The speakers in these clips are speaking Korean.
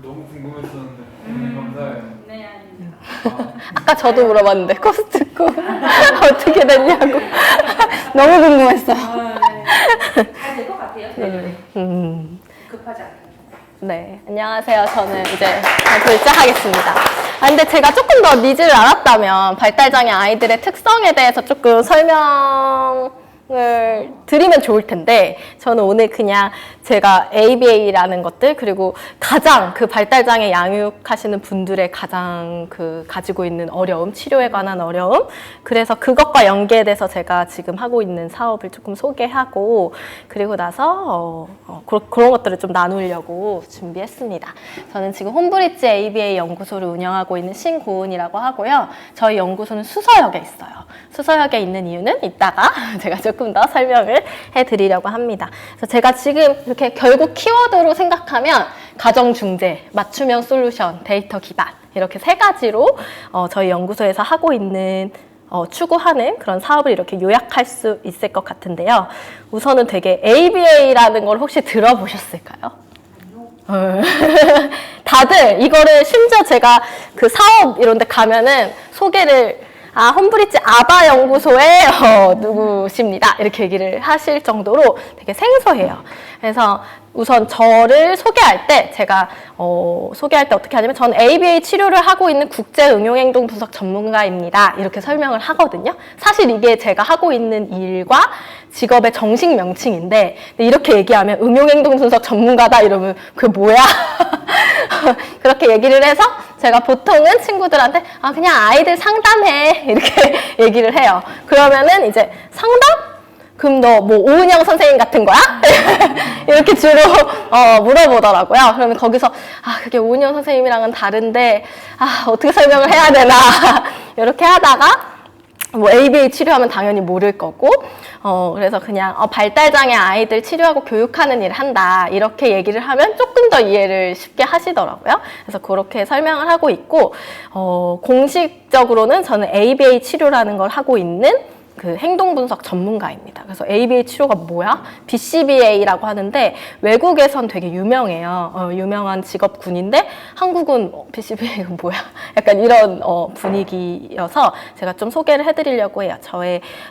너무 궁금했었는데 감사해요. 네, 아닙니다. 아까 저도 물어봤는데 코스트코 어떻게 됐냐고 너무 궁금했어요. 네. 잘 될 것 같아요. 네. 급하지 않아요. 네, 안녕하세요. 저는 이제 글자하겠습니다. 근데 제가 조금 더 니즈를 알았다면 발달장애 아이들의 특성에 대해서 조금 설명을 드리면 좋을 텐데 저는 오늘 그냥 제가 ABA라는 것들 그리고 가장 그 발달장애 양육하시는 분들의 가장 그 가지고 있는 어려움, 치료에 관한 어려움 그래서 그것과 연계돼서 제가 지금 하고 있는 사업을 조금 소개하고 그리고 나서 그런 것들을 좀 나누려고 준비했습니다. 저는 지금 홈브리지 ABA 연구소를 운영하고 있는 신고은이라고 하고요. 저희 연구소는 수서역에 있어요. 수서역에 있는 이유는 이따가 제가 조금 더 설명을 해드리려고 합니다. 그래서 제가 지금 이렇게 결국 키워드로 생각하면 가정중재, 맞춤형 솔루션, 데이터 기반 이렇게 세 가지로 저희 연구소에서 하고 있는 추구하는 그런 사업을 이렇게 요약할 수 있을 것 같은데요. 우선은 되게 ABA라는 걸 혹시 들어보셨을까요? 다들 이거를 심지어 제가 그 사업 이런 데 가면은 소개를 홈브리지 아바 연구소의 누구십니다. 이렇게 얘기를 하실 정도로 되게 생소해요. 그래서 우선 저를 소개할 때 제가 소개할 때 어떻게 하냐면 저는 ABA 치료를 하고 있는 국제 응용행동 분석 전문가입니다. 이렇게 설명을 하거든요. 사실 이게 제가 하고 있는 일과 직업의 정식 명칭인데 이렇게 얘기하면 응용행동 분석 전문가다 이러면 그게 뭐야? 그렇게 얘기를 해서 제가 보통은 친구들한테 그냥 아이들 상담해 이렇게 얘기를 해요. 그러면은 이제 상담? 그럼 너 뭐 오은영 선생님 같은 거야? 이렇게 주로 물어보더라고요. 그러면 거기서 그게 오은영 선생님이랑은 다른데 어떻게 설명을 해야 되나 이렇게 하다가 뭐 ABA 치료하면 당연히 모를 거고 그래서 그냥 발달장애 아이들 치료하고 교육하는 일을 한다 이렇게 얘기를 하면 조금 더 이해를 쉽게 하시더라고요. 그래서 그렇게 설명을 하고 있고 공식적으로는 저는 ABA 치료라는 걸 하고 있는 그 행동분석 전문가입니다. 그래서 ABA 치료가 뭐야? BCBA라고 하는데 외국에선 되게 유명해요. 유명한 직업군인데 한국은 BCBA가 뭐야? 약간 이런 분위기여서 제가 좀 소개를 해드리려고 해요.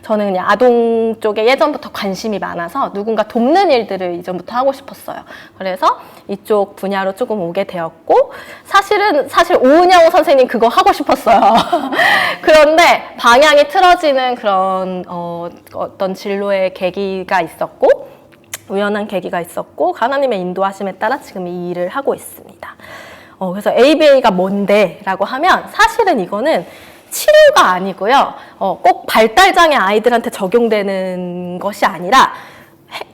저는 그냥 아동 쪽에 예전부터 관심이 많아서 누군가 돕는 일들을 이전부터 하고 싶었어요. 그래서 이쪽 분야로 조금 오게 되었고 사실 오은영 선생님 그거 하고 싶었어요. 그런데 방향이 틀어지는 그런 어떤 진로의 계기가 있었고 우연한 계기가 있었고 하나님의 인도하심에 따라 지금 이 일을 하고 있습니다. 그래서 ABA가 뭔데? 라고 하면 사실은 이거는 치료가 아니고요. 꼭 발달장애 아이들한테 적용되는 것이 아니라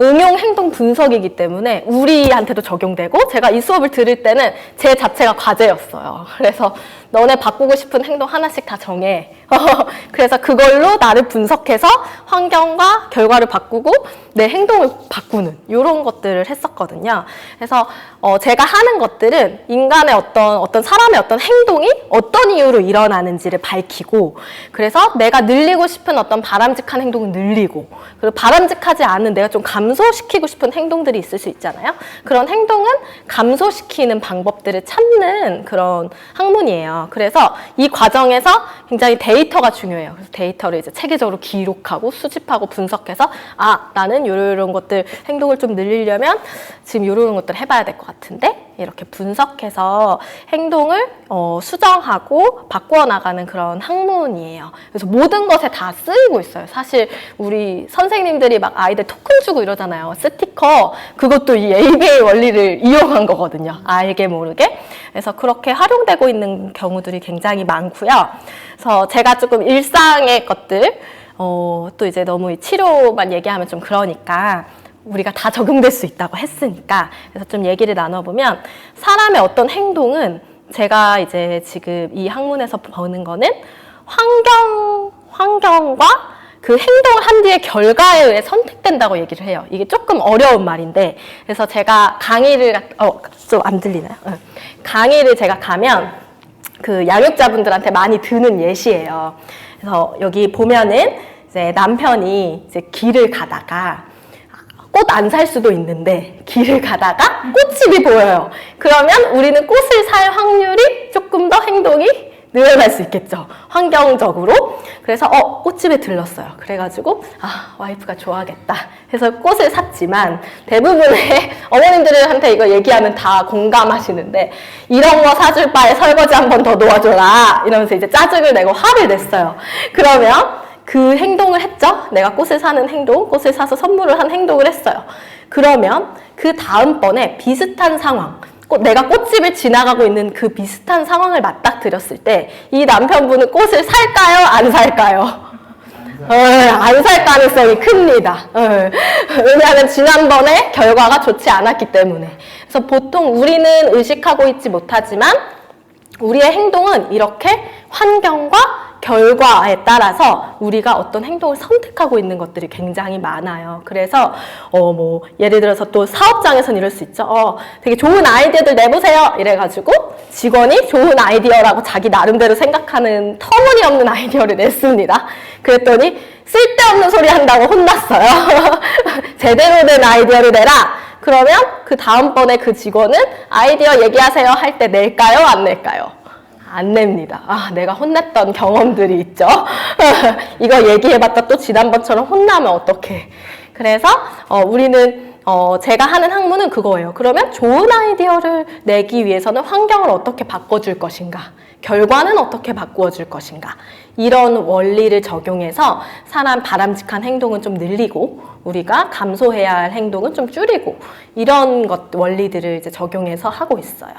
응용 행동 분석이기 때문에 우리한테도 적용되고 제가 이 수업을 들을 때는 제 자체가 과제였어요. 그래서 너네 바꾸고 싶은 행동 하나씩 다 정해. 그래서 그걸로 나를 분석해서 환경과 결과를 바꾸고 내 행동을 바꾸는 이런 것들을 했었거든요. 그래서 제가 하는 것들은 인간의 어떤 사람의 어떤 행동이 어떤 이유로 일어나는지를 밝히고 그래서 내가 늘리고 싶은 어떤 바람직한 행동을 늘리고 그리고 바람직하지 않은 내가 좀 감소시키고 싶은 행동들이 있을 수 있잖아요. 그런 행동은 감소시키는 방법들을 찾는 그런 학문이에요. 그래서 이 과정에서 굉장히 데이터가 중요해요. 그래서 데이터를 이제 체계적으로 기록하고 수집하고 분석해서 나는 이런 것들 행동을 좀 늘리려면 지금 이런 것들을 해봐야 될 것 같은데 이렇게 분석해서 행동을 수정하고 바꾸어 나가는 그런 학문이에요. 그래서 모든 것에 다 쓰이고 있어요. 사실 우리 선생님들이 막 아이들 토큰 주고 이러잖아요. 스티커 그것도 이 ABA 원리를 이용한 거거든요. 알게 모르게. 그래서 그렇게 활용되고 있는 경우들이 굉장히 많고요. 그래서 제가 조금 일상의 것들 또 이제 너무 치료만 얘기하면 좀 그러니까 우리가 다 적용될 수 있다고 했으니까 그래서 좀 얘기를 나눠보면 사람의 어떤 행동은 제가 이제 지금 이 학문에서 보는 거는 환경과 그 행동을 한 뒤의 결과에 의해 선택된다고 얘기를 해요. 이게 조금 어려운 말인데 그래서 제가 강의를 좀 안 들리나요? 강의를 제가 가면 그 양육자분들한테 많이 드는 예시예요. 그래서 여기 보면은 이제 남편이 이제 길을 가다가 꽃 안 살 수도 있는데 길을 가다가 꽃집이 보여요. 그러면 우리는 꽃을 살 확률이 조금 더 행동이 늘어날 수 있겠죠. 환경적으로. 그래서 꽃집에 들렀어요. 그래가지고 와이프가 좋아하겠다 해서 꽃을 샀지만 대부분의 어머님들한테 이거 얘기하면 다 공감하시는데 이런 거 사줄 바에 설거지 한 번 더 도와줘라 이러면서 이제 짜증을 내고 화를 냈어요. 그러면 그 행동을 했죠. 내가 꽃을 사는 행동, 꽃을 사서 선물을 한 행동을 했어요. 그러면 그 다음번에 비슷한 상황, 내가 꽃집을 지나가고 있는 그 비슷한 상황을 맞닥뜨렸을 때 이 남편분은 꽃을 살까요? 안 살까요? 안 살 가능성이 큽니다. 왜냐하면 지난번에 결과가 좋지 않았기 때문에. 그래서 보통 우리는 의식하고 있지 못하지만 우리의 행동은 이렇게 환경과 결과에 따라서 우리가 어떤 행동을 선택하고 있는 것들이 굉장히 많아요. 그래서 예를 들어서 또 사업장에서는 이럴 수 있죠. 되게 좋은 아이디어들 내보세요 이래가지고 직원이 좋은 아이디어라고 자기 나름대로 생각하는 터무니없는 아이디어를 냈습니다. 그랬더니 쓸데없는 소리 한다고 혼났어요. 제대로 된 아이디어를 내라. 그러면 그 다음번에 그 직원은 아이디어 얘기하세요 할 때 낼까요? 안 낼까요? 안 냅니다. 내가 혼냈던 경험들이 있죠. 이거 얘기해봤자 또 지난번처럼 혼나면 어떡해. 그래서 우리는 제가 하는 학문은 그거예요. 그러면 좋은 아이디어를 내기 위해서는 환경을 어떻게 바꿔줄 것인가, 결과는 어떻게 바꾸어줄 것인가, 이런 원리를 적용해서 사람 바람직한 행동은 좀 늘리고 우리가 감소해야 할 행동은 좀 줄이고 이런 원리들을 이제 적용해서 하고 있어요.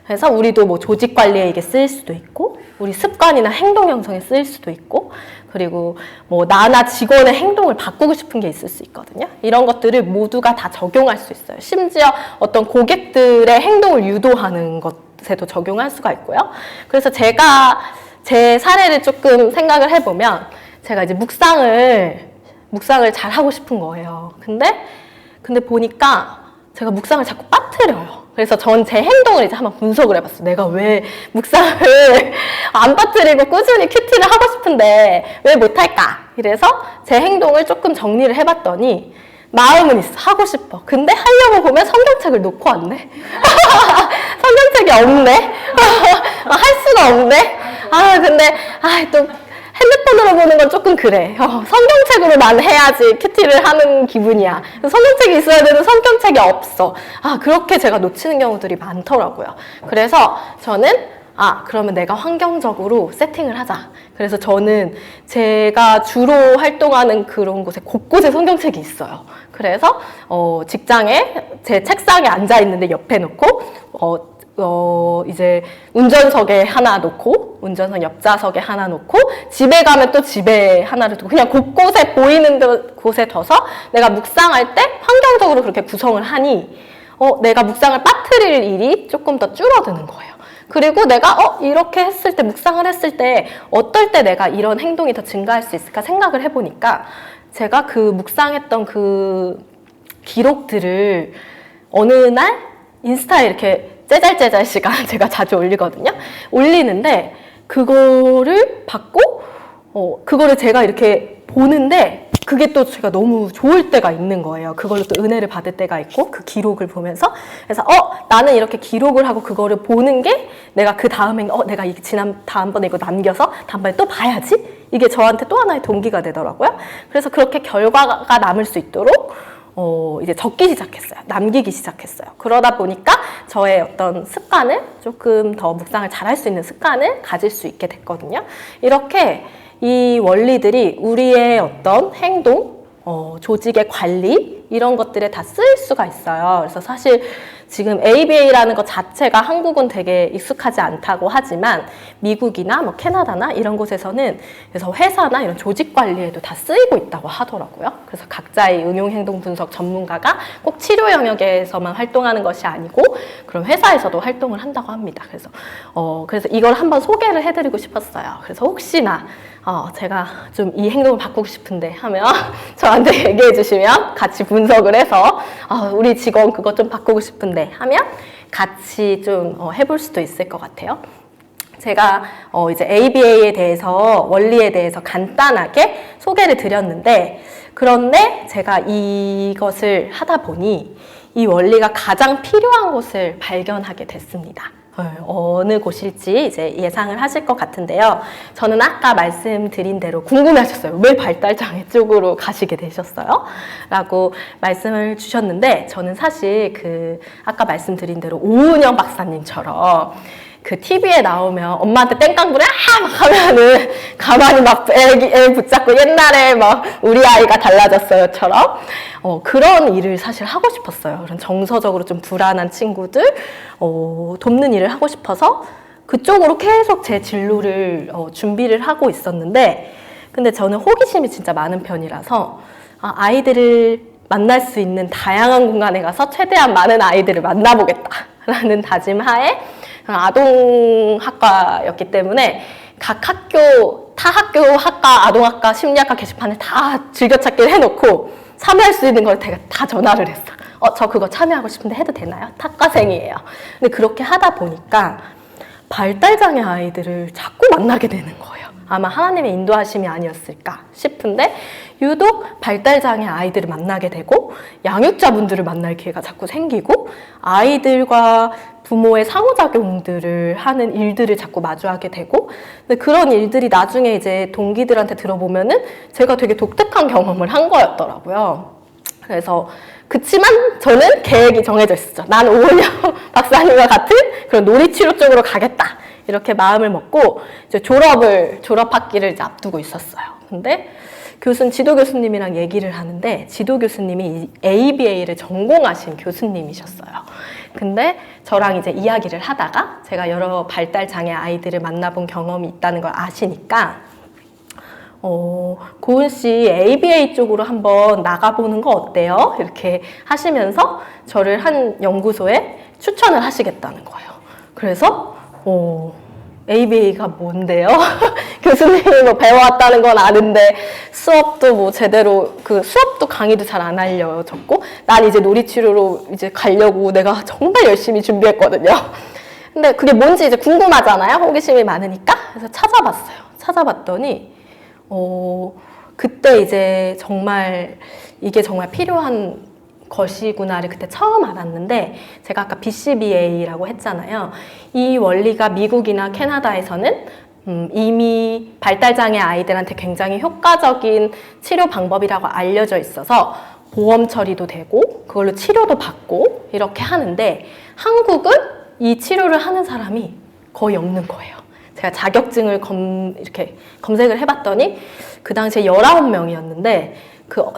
그래서 우리도 뭐 조직 관리에 이게 쓰일 수도 있고 우리 습관이나 행동 형성에 쓰일 수도 있고 그리고 뭐 나나 직원의 행동을 바꾸고 싶은 게 있을 수 있거든요. 이런 것들을 모두가 다 적용할 수 있어요. 심지어 어떤 고객들의 행동을 유도하는 것에도 적용할 수가 있고요. 그래서 제가 제 사례를 조금 생각을 해보면 제가 이제 묵상을 잘 하고 싶은 거예요. 근데 보니까 제가 묵상을 자꾸 빠뜨려요. 그래서 전 제 행동을 이제 한번 분석을 해봤어요. 내가 왜 묵상을 안 빠뜨리고 꾸준히 큐티를 하고 싶은데 왜 못할까? 이래서 제 행동을 조금 정리를 해봤더니 마음은 있어. 하고 싶어. 근데 하려고 보면 성경책을 놓고 왔네. 성경책이 없네. 할 수가 없네. 근데 또 핸드폰으로 보는 건 조금 그래. 성경책으로만 해야지 큐티를 하는 기분이야. 성경책이 있어야 되는 성경책이 없어. 그렇게 제가 놓치는 경우들이 많더라고요. 그래서 저는 그러면 내가 환경적으로 세팅을 하자. 그래서 저는 제가 주로 활동하는 그런 곳에 곳곳에 성경책이 있어요. 그래서 직장에 제 책상에 앉아 있는데 옆에 놓고 이제 운전석에 하나 놓고 운전석 옆좌석에 하나 놓고 집에 가면 또 집에 하나를 두고 그냥 곳곳에 보이는 곳에 둬서 내가 묵상할 때 환경적으로 그렇게 구성을 하니 내가 묵상을 빠뜨릴 일이 조금 더 줄어드는 거예요. 그리고 내가 이렇게 했을 때 묵상을 했을 때 어떨 때 내가 이런 행동이 더 증가할 수 있을까 생각을 해보니까 제가 그 묵상했던 그 기록들을 어느 날 인스타에 이렇게 째잘째잘 시간 제가 자주 올리거든요. 올리는데 그거를 받고 그거를 제가 이렇게 보는데 그게 또 제가 너무 좋을 때가 있는 거예요. 그걸로 또 은혜를 받을 때가 있고 그 기록을 보면서 그래서 나는 이렇게 기록을 하고 그거를 보는 게 내가 그 다음에 내가 다음번에 이거 남겨서 다음번에 또 봐야지 이게 저한테 또 하나의 동기가 되더라고요. 그래서 그렇게 결과가 남을 수 있도록 이제 적기 시작했어요. 남기기 시작했어요. 그러다 보니까 저의 어떤 습관을 조금 더 묵상을 잘할 수 있는 습관을 가질 수 있게 됐거든요. 이렇게 이 원리들이 우리의 어떤 행동, 조직의 관리 이런 것들에 다 쓰일 수가 있어요. 그래서 사실 지금 ABA라는 것 자체가 한국은 되게 익숙하지 않다고 하지만 미국이나 뭐 캐나다나 이런 곳에서는 그래서 회사나 이런 조직 관리에도 다 쓰이고 있다고 하더라고요. 그래서 각자의 응용행동 분석 전문가가 꼭 치료 영역에서만 활동하는 것이 아니고 그런 회사에서도 활동을 한다고 합니다. 그래서 이걸 한번 소개를 해드리고 싶었어요. 그래서 혹시나 제가 좀 이 행동을 바꾸고 싶은데 하면 저한테 얘기해 주시면 같이 분석을 해서 우리 직원 그거 좀 바꾸고 싶은데 하면 같이 좀 해볼 수도 있을 것 같아요. 제가 이제 ABA에 대해서 원리에 대해서 간단하게 소개를 드렸는데 그런데 제가 이것을 하다 보니 이 원리가 가장 필요한 곳을 발견하게 됐습니다. 어느 곳일지 이제 예상을 하실 것 같은데요. 저는 아까 말씀드린 대로 궁금해하셨어요. 왜 발달장애 쪽으로 가시게 되셨어요? 라고 말씀을 주셨는데, 저는 사실 아까 말씀드린 대로 오은영 박사님처럼 그 TV에 나오면 엄마한테 땡깡부려 막 하면은 가만히 막 애 붙잡고 옛날에 막 우리 아이가 달라졌어요처럼 그런 일을 사실 하고 싶었어요. 그런 정서적으로 좀 불안한 친구들 돕는 일을 하고 싶어서 그쪽으로 계속 제 진로를 준비를 하고 있었는데, 근데 저는 호기심이 진짜 많은 편이라서 아이들을 만날 수 있는 다양한 공간에 가서 최대한 많은 아이들을 만나보겠다라는 다짐하에 아동학과였기 때문에 각 학교, 타 학과, 아동학과, 심리학과 게시판을 다 즐겨찾기를 해놓고 참여할 수 있는 걸 다 전화를 했어. 저 그거 참여하고 싶은데 해도 되나요? 학과생이에요. 근데 그렇게 하다 보니까 발달장애 아이들을 자꾸 만나게 되는 거예요. 아마 하나님의 인도하심이 아니었을까 싶은데 유독 발달장애 아이들을 만나게 되고 양육자분들을 만날 기회가 자꾸 생기고 아이들과 부모의 상호작용들을 하는 일들을 자꾸 마주하게 되고, 근데 그런 일들이 나중에 이제 동기들한테 들어보면은 제가 되게 독특한 경험을 한 거였더라고요. 그래서 그치만 저는 계획이 정해져 있었죠. 난 오은영 박사님과 같은 그런 놀이치료 쪽으로 가겠다. 이렇게 마음을 먹고 이제 졸업 학기를 이제 앞두고 있었어요. 근데 지도 교수님이랑 얘기를 하는데 지도 교수님이 ABA를 전공하신 교수님이셨어요. 근데 저랑 이제 이야기를 하다가 제가 여러 발달장애 아이들을 만나본 경험이 있다는 걸 아시니까 고은 씨 ABA 쪽으로 한번 나가보는 거 어때요? 이렇게 하시면서 저를 한 연구소에 추천을 하시겠다는 거예요. 그래서 ABA가 뭔데요? 교수님이 뭐 배워왔다는 건 아는데 수업도 뭐 제대로 수업도 강의도 잘 안 알려줬고 난 이제 놀이치료로 이제 가려고 내가 정말 열심히 준비했거든요. 근데 그게 뭔지 이제 궁금하잖아요. 호기심이 많으니까. 그래서 찾아봤더니 그때 이제 정말 이게 정말 필요한 것이구나를 그때 처음 알았는데, 제가 아까 BCBA라고 했잖아요. 이 원리가 미국이나 캐나다에서는 이미 발달장애 아이들한테 굉장히 효과적인 치료 방법이라고 알려져 있어서 보험 처리도 되고 그걸로 치료도 받고 이렇게 하는데, 한국은 이 치료를 하는 사람이 거의 없는 거예요. 제가 자격증을 이렇게 검색을 해봤더니 그 당시에 19명이었는데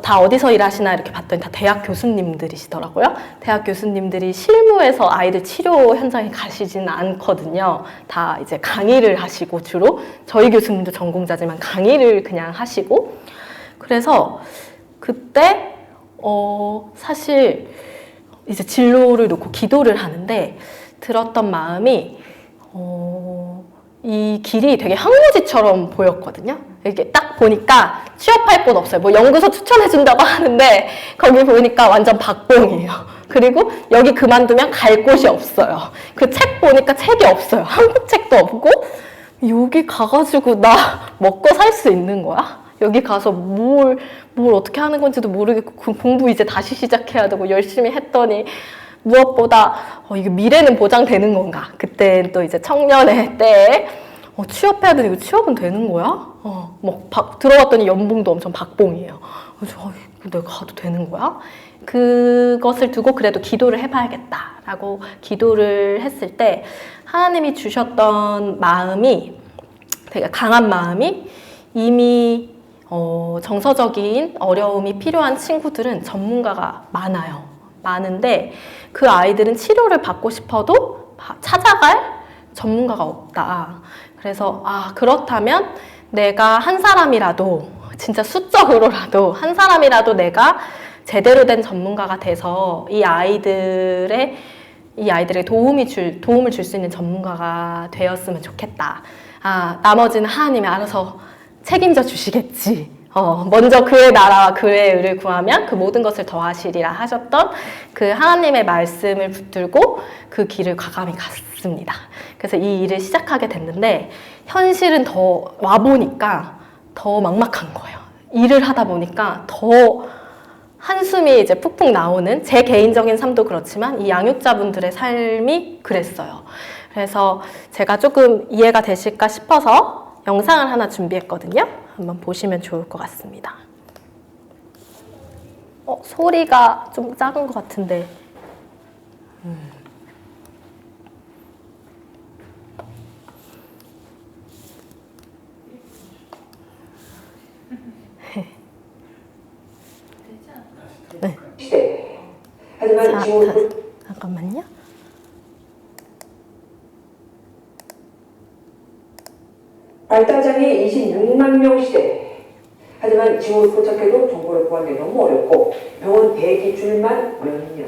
다 어디서 일하시나 이렇게 봤더니 다 대학 교수님들이시더라고요. 대학 교수님들이 실무에서 아이들 치료 현장에 가시지는 않거든요. 다 이제 강의를 하시고 주로 저희 교수님도 전공자지만 강의를 그냥 하시고, 그래서 그때 사실 이제 진로를 놓고 기도를 하는데 들었던 마음이 이 길이 되게 항무지처럼 보였거든요. 이렇게 딱 보니까 취업할 곳 없어요. 뭐 연구소 추천해준다고 하는데 거기 보니까 완전 박봉이에요. 그리고 여기 그만두면 갈 곳이 없어요. 그 책 보니까 책이 없어요. 한국 책도 없고, 여기 가가지고 나 먹고 살 수 있는 거야? 여기 가서 뭘 어떻게 하는 건지도 모르겠고 공부 이제 다시 시작해야 되고 열심히 했더니 무엇보다 이게 미래는 보장되는 건가? 그때 또 이제 청년의 때에 취업해야 되는데 이거 취업은 되는 거야? 들어갔더니 연봉도 엄청 박봉이에요. 그래서 내가 가도 되는 거야? 그것을 두고 그래도 기도를 해봐야겠다라고 기도를 했을 때 하나님이 주셨던 마음이, 되게 강한 마음이, 이미 정서적인 어려움이 필요한 친구들은 전문가가 많은데 그 아이들은 치료를 받고 싶어도 찾아갈 전문가가 없다. 그래서 그렇다면 내가 한 사람이라도, 진짜 수적으로라도 한 사람이라도 내가 제대로 된 전문가가 돼서 이 아이들에게 도움을 줄 수 있는 전문가가 되었으면 좋겠다. 나머지는 하나님이 알아서 책임져 주시겠지. 먼저 그의 나라와 그의 의를 구하면 그 모든 것을 더하시리라 하셨던 그 하나님의 말씀을 붙들고 그 길을 과감히 갔습니다. 그래서 이 일을 시작하게 됐는데 현실은 더 와보니까 더 막막한 거예요. 일을 하다 보니까 더 한숨이 이제 푹푹 나오는 제 개인적인 삶도 그렇지만 이 양육자분들의 삶이 그랬어요. 그래서 제가 조금 이해가 되실까 싶어서 영상을 하나 준비했거든요. 한번 보시면 좋을 것 같습니다. 소리가 좀 작은 것 같은데. 네. 하지만 지금 잠깐만요. 발달장애 26만 명 시대. 하지만 지원을 포착해도 정보를 구하기 너무 어렵고 병원 대기 줄만 몇 년,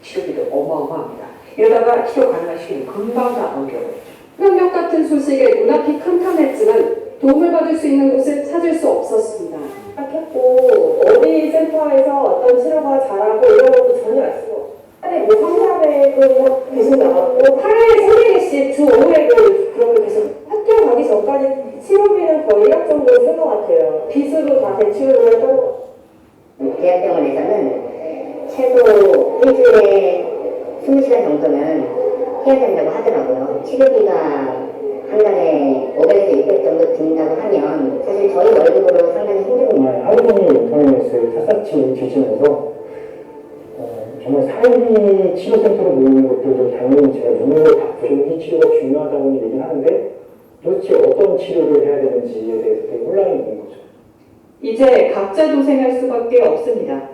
치료비도 어마어마합니다. 이러다가 치료 가능한 시기는 금방 다 넘겨버리죠. 폭력 같은 소식에 눈앞이 캄캄했지만 도움을 받을 수 있는 곳을 찾을 수 없었습니다. 했고 어디 센터에서 어떤 치료가 잘하고 이런 것도 전혀 알 수가 없어요. 하루에 뭐 상담액은 계속 나왔고 하루에 3개씩 주 5회를 그런 거 계속 학교 가기 전까지 치료비는 거의 1억 정도 쓴 것 같아요. 빚으로 다 대출을 했던 것 같아요. 대학병원에서는 최소 일주일에 20시간 정도는 해야 된다고 하더라고요. 치료비가 한 달에 500에서 600 정도 든다고 하면 사실 저희 월급으로 상당히 힘듭니다. 하루 종일 인터넷을 샅샅이 뒤지면서 정말 사이비 치료센터로 모이는 것들도 당연히 제가 눈으로 다 부정기 치료가 중요하다고 얘기는 하는데 도대체 어떤 치료를 해야 되는지에 대해서 되게 혼란이 있는 거죠. 이제 각자 도생할 수밖에 없습니다.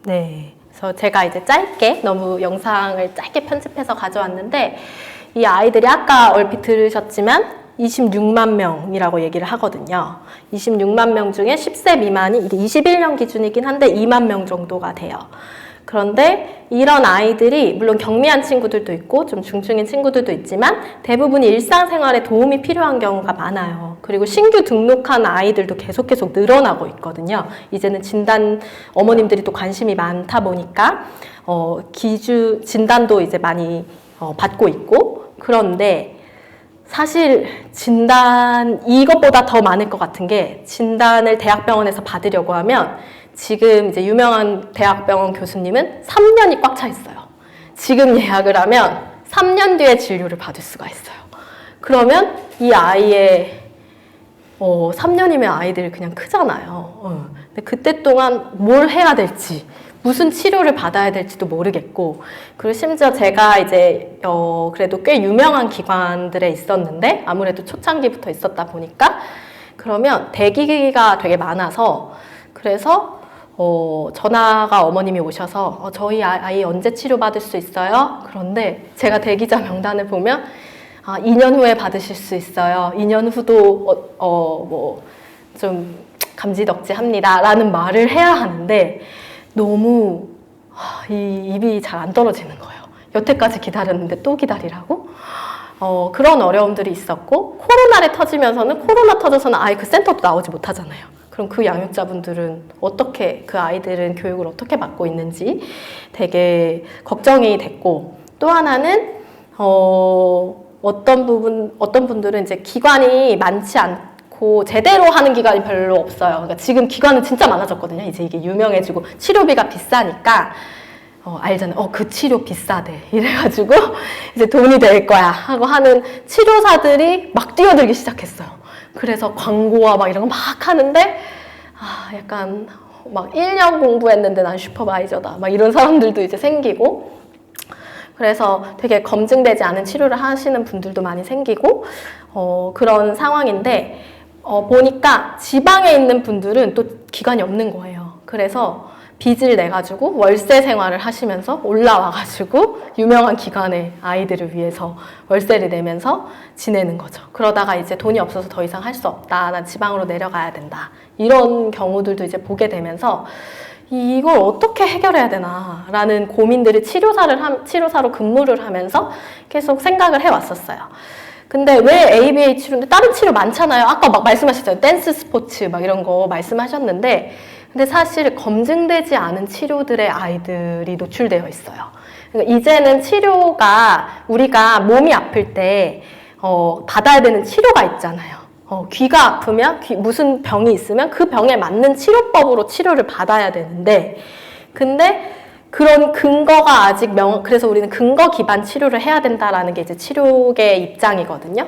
네. 그래서 제가 이제 짧게 너무 영상을 짧게 편집해서 가져왔는데 이 아이들이 아까 얼핏 들으셨지만 26만 명이라고 얘기를 하거든요. 26만 명 중에 10세 미만이 이게 21년 기준이긴 한데 2만 명 정도가 돼요. 그런데 이런 아이들이 물론 경미한 친구들도 있고 좀 중증인 친구들도 있지만 대부분이 일상생활에 도움이 필요한 경우가 많아요. 그리고 신규 등록한 아이들도 계속 늘어나고 있거든요. 이제는 어머님들이 또 관심이 많다 보니까 진단도 이제 많이 받고 있고. 그런데 사실 이것보다 더 많을 것 같은 게 진단을 대학병원에서 받으려고 하면 지금 이제 유명한 대학병원 교수님은 3년이 꽉 차 있어요. 지금 예약을 하면 3년 뒤에 진료를 받을 수가 있어요. 그러면 이 아이의 3년이면 아이들이 그냥 크잖아요. 근데 그때 동안 뭘 해야 될지, 무슨 치료를 받아야 될지도 모르겠고, 그리고 심지어 제가 이제 그래도 꽤 유명한 기관들에 있었는데 아무래도 초창기부터 있었다 보니까 그러면 대기가 되게 많아서 그래서 전화가 어머님이 오셔서 저희 아이 언제 치료받을 수 있어요? 그런데 제가 대기자 명단을 보면 2년 후에 받으실 수 있어요. 2년 후도 뭐 좀 감지덕지합니다 라는 말을 해야 하는데 너무 이 입이 잘 안 떨어지는 거예요. 여태까지 기다렸는데 또 기다리라고? 그런 어려움들이 있었고 코로나를 터지면서는 코로나 터져서는 아예 그 센터도 나오지 못하잖아요. 그럼 그 양육자분들은 어떻게 그 아이들은 교육을 어떻게 받고 있는지 되게 걱정이 됐고 또 하나는 어떤 분들은 이제 기관이 많지 않고 제대로 하는 기관이 별로 없어요. 그러니까 지금 기관은 진짜 많아졌거든요. 이제 이게 유명해지고 치료비가 비싸니까 알잖아요. 그 치료 비싸대. 이래가지고 이제 돈이 될 거야 하고 하는 치료사들이 막 뛰어들기 시작했어요. 그래서 광고와 막 이런 거 막 하는데 약간 막 1년 공부했는데 난 슈퍼바이저다 막 이런 사람들도 이제 생기고 그래서 되게 검증되지 않은 치료를 하시는 분들도 많이 생기고 그런 상황인데 보니까 지방에 있는 분들은 또 기관이 없는 거예요. 그래서 빚을 내가지고 월세 생활을 하시면서 올라와가지고 유명한 기관의 아이들을 위해서 월세를 내면서 지내는 거죠. 그러다가 이제 돈이 없어서 더 이상 할 수 없다. 난 지방으로 내려가야 된다. 이런 경우들도 이제 보게 되면서 이걸 어떻게 해결해야 되나 라는 고민들을 치료사로 근무를 하면서 계속 생각을 해왔었어요. 근데 왜 ABA 치료인데 다른 치료 많잖아요. 아까 막 말씀하셨잖아요. 댄스 스포츠 막 이런 거 말씀하셨는데 근데 사실 검증되지 않은 치료들의 아이들이 노출되어 있어요. 그러니까 이제는 치료가 우리가 몸이 아플 때 받아야 되는 치료가 있잖아요. 귀가 아프면 무슨 병이 있으면 그 병에 맞는 치료법으로 치료를 받아야 되는데, 근데 그런 근거가 아직 그래서 우리는 근거 기반 치료를 해야 된다라는 게 이제 치료계의 입장이거든요.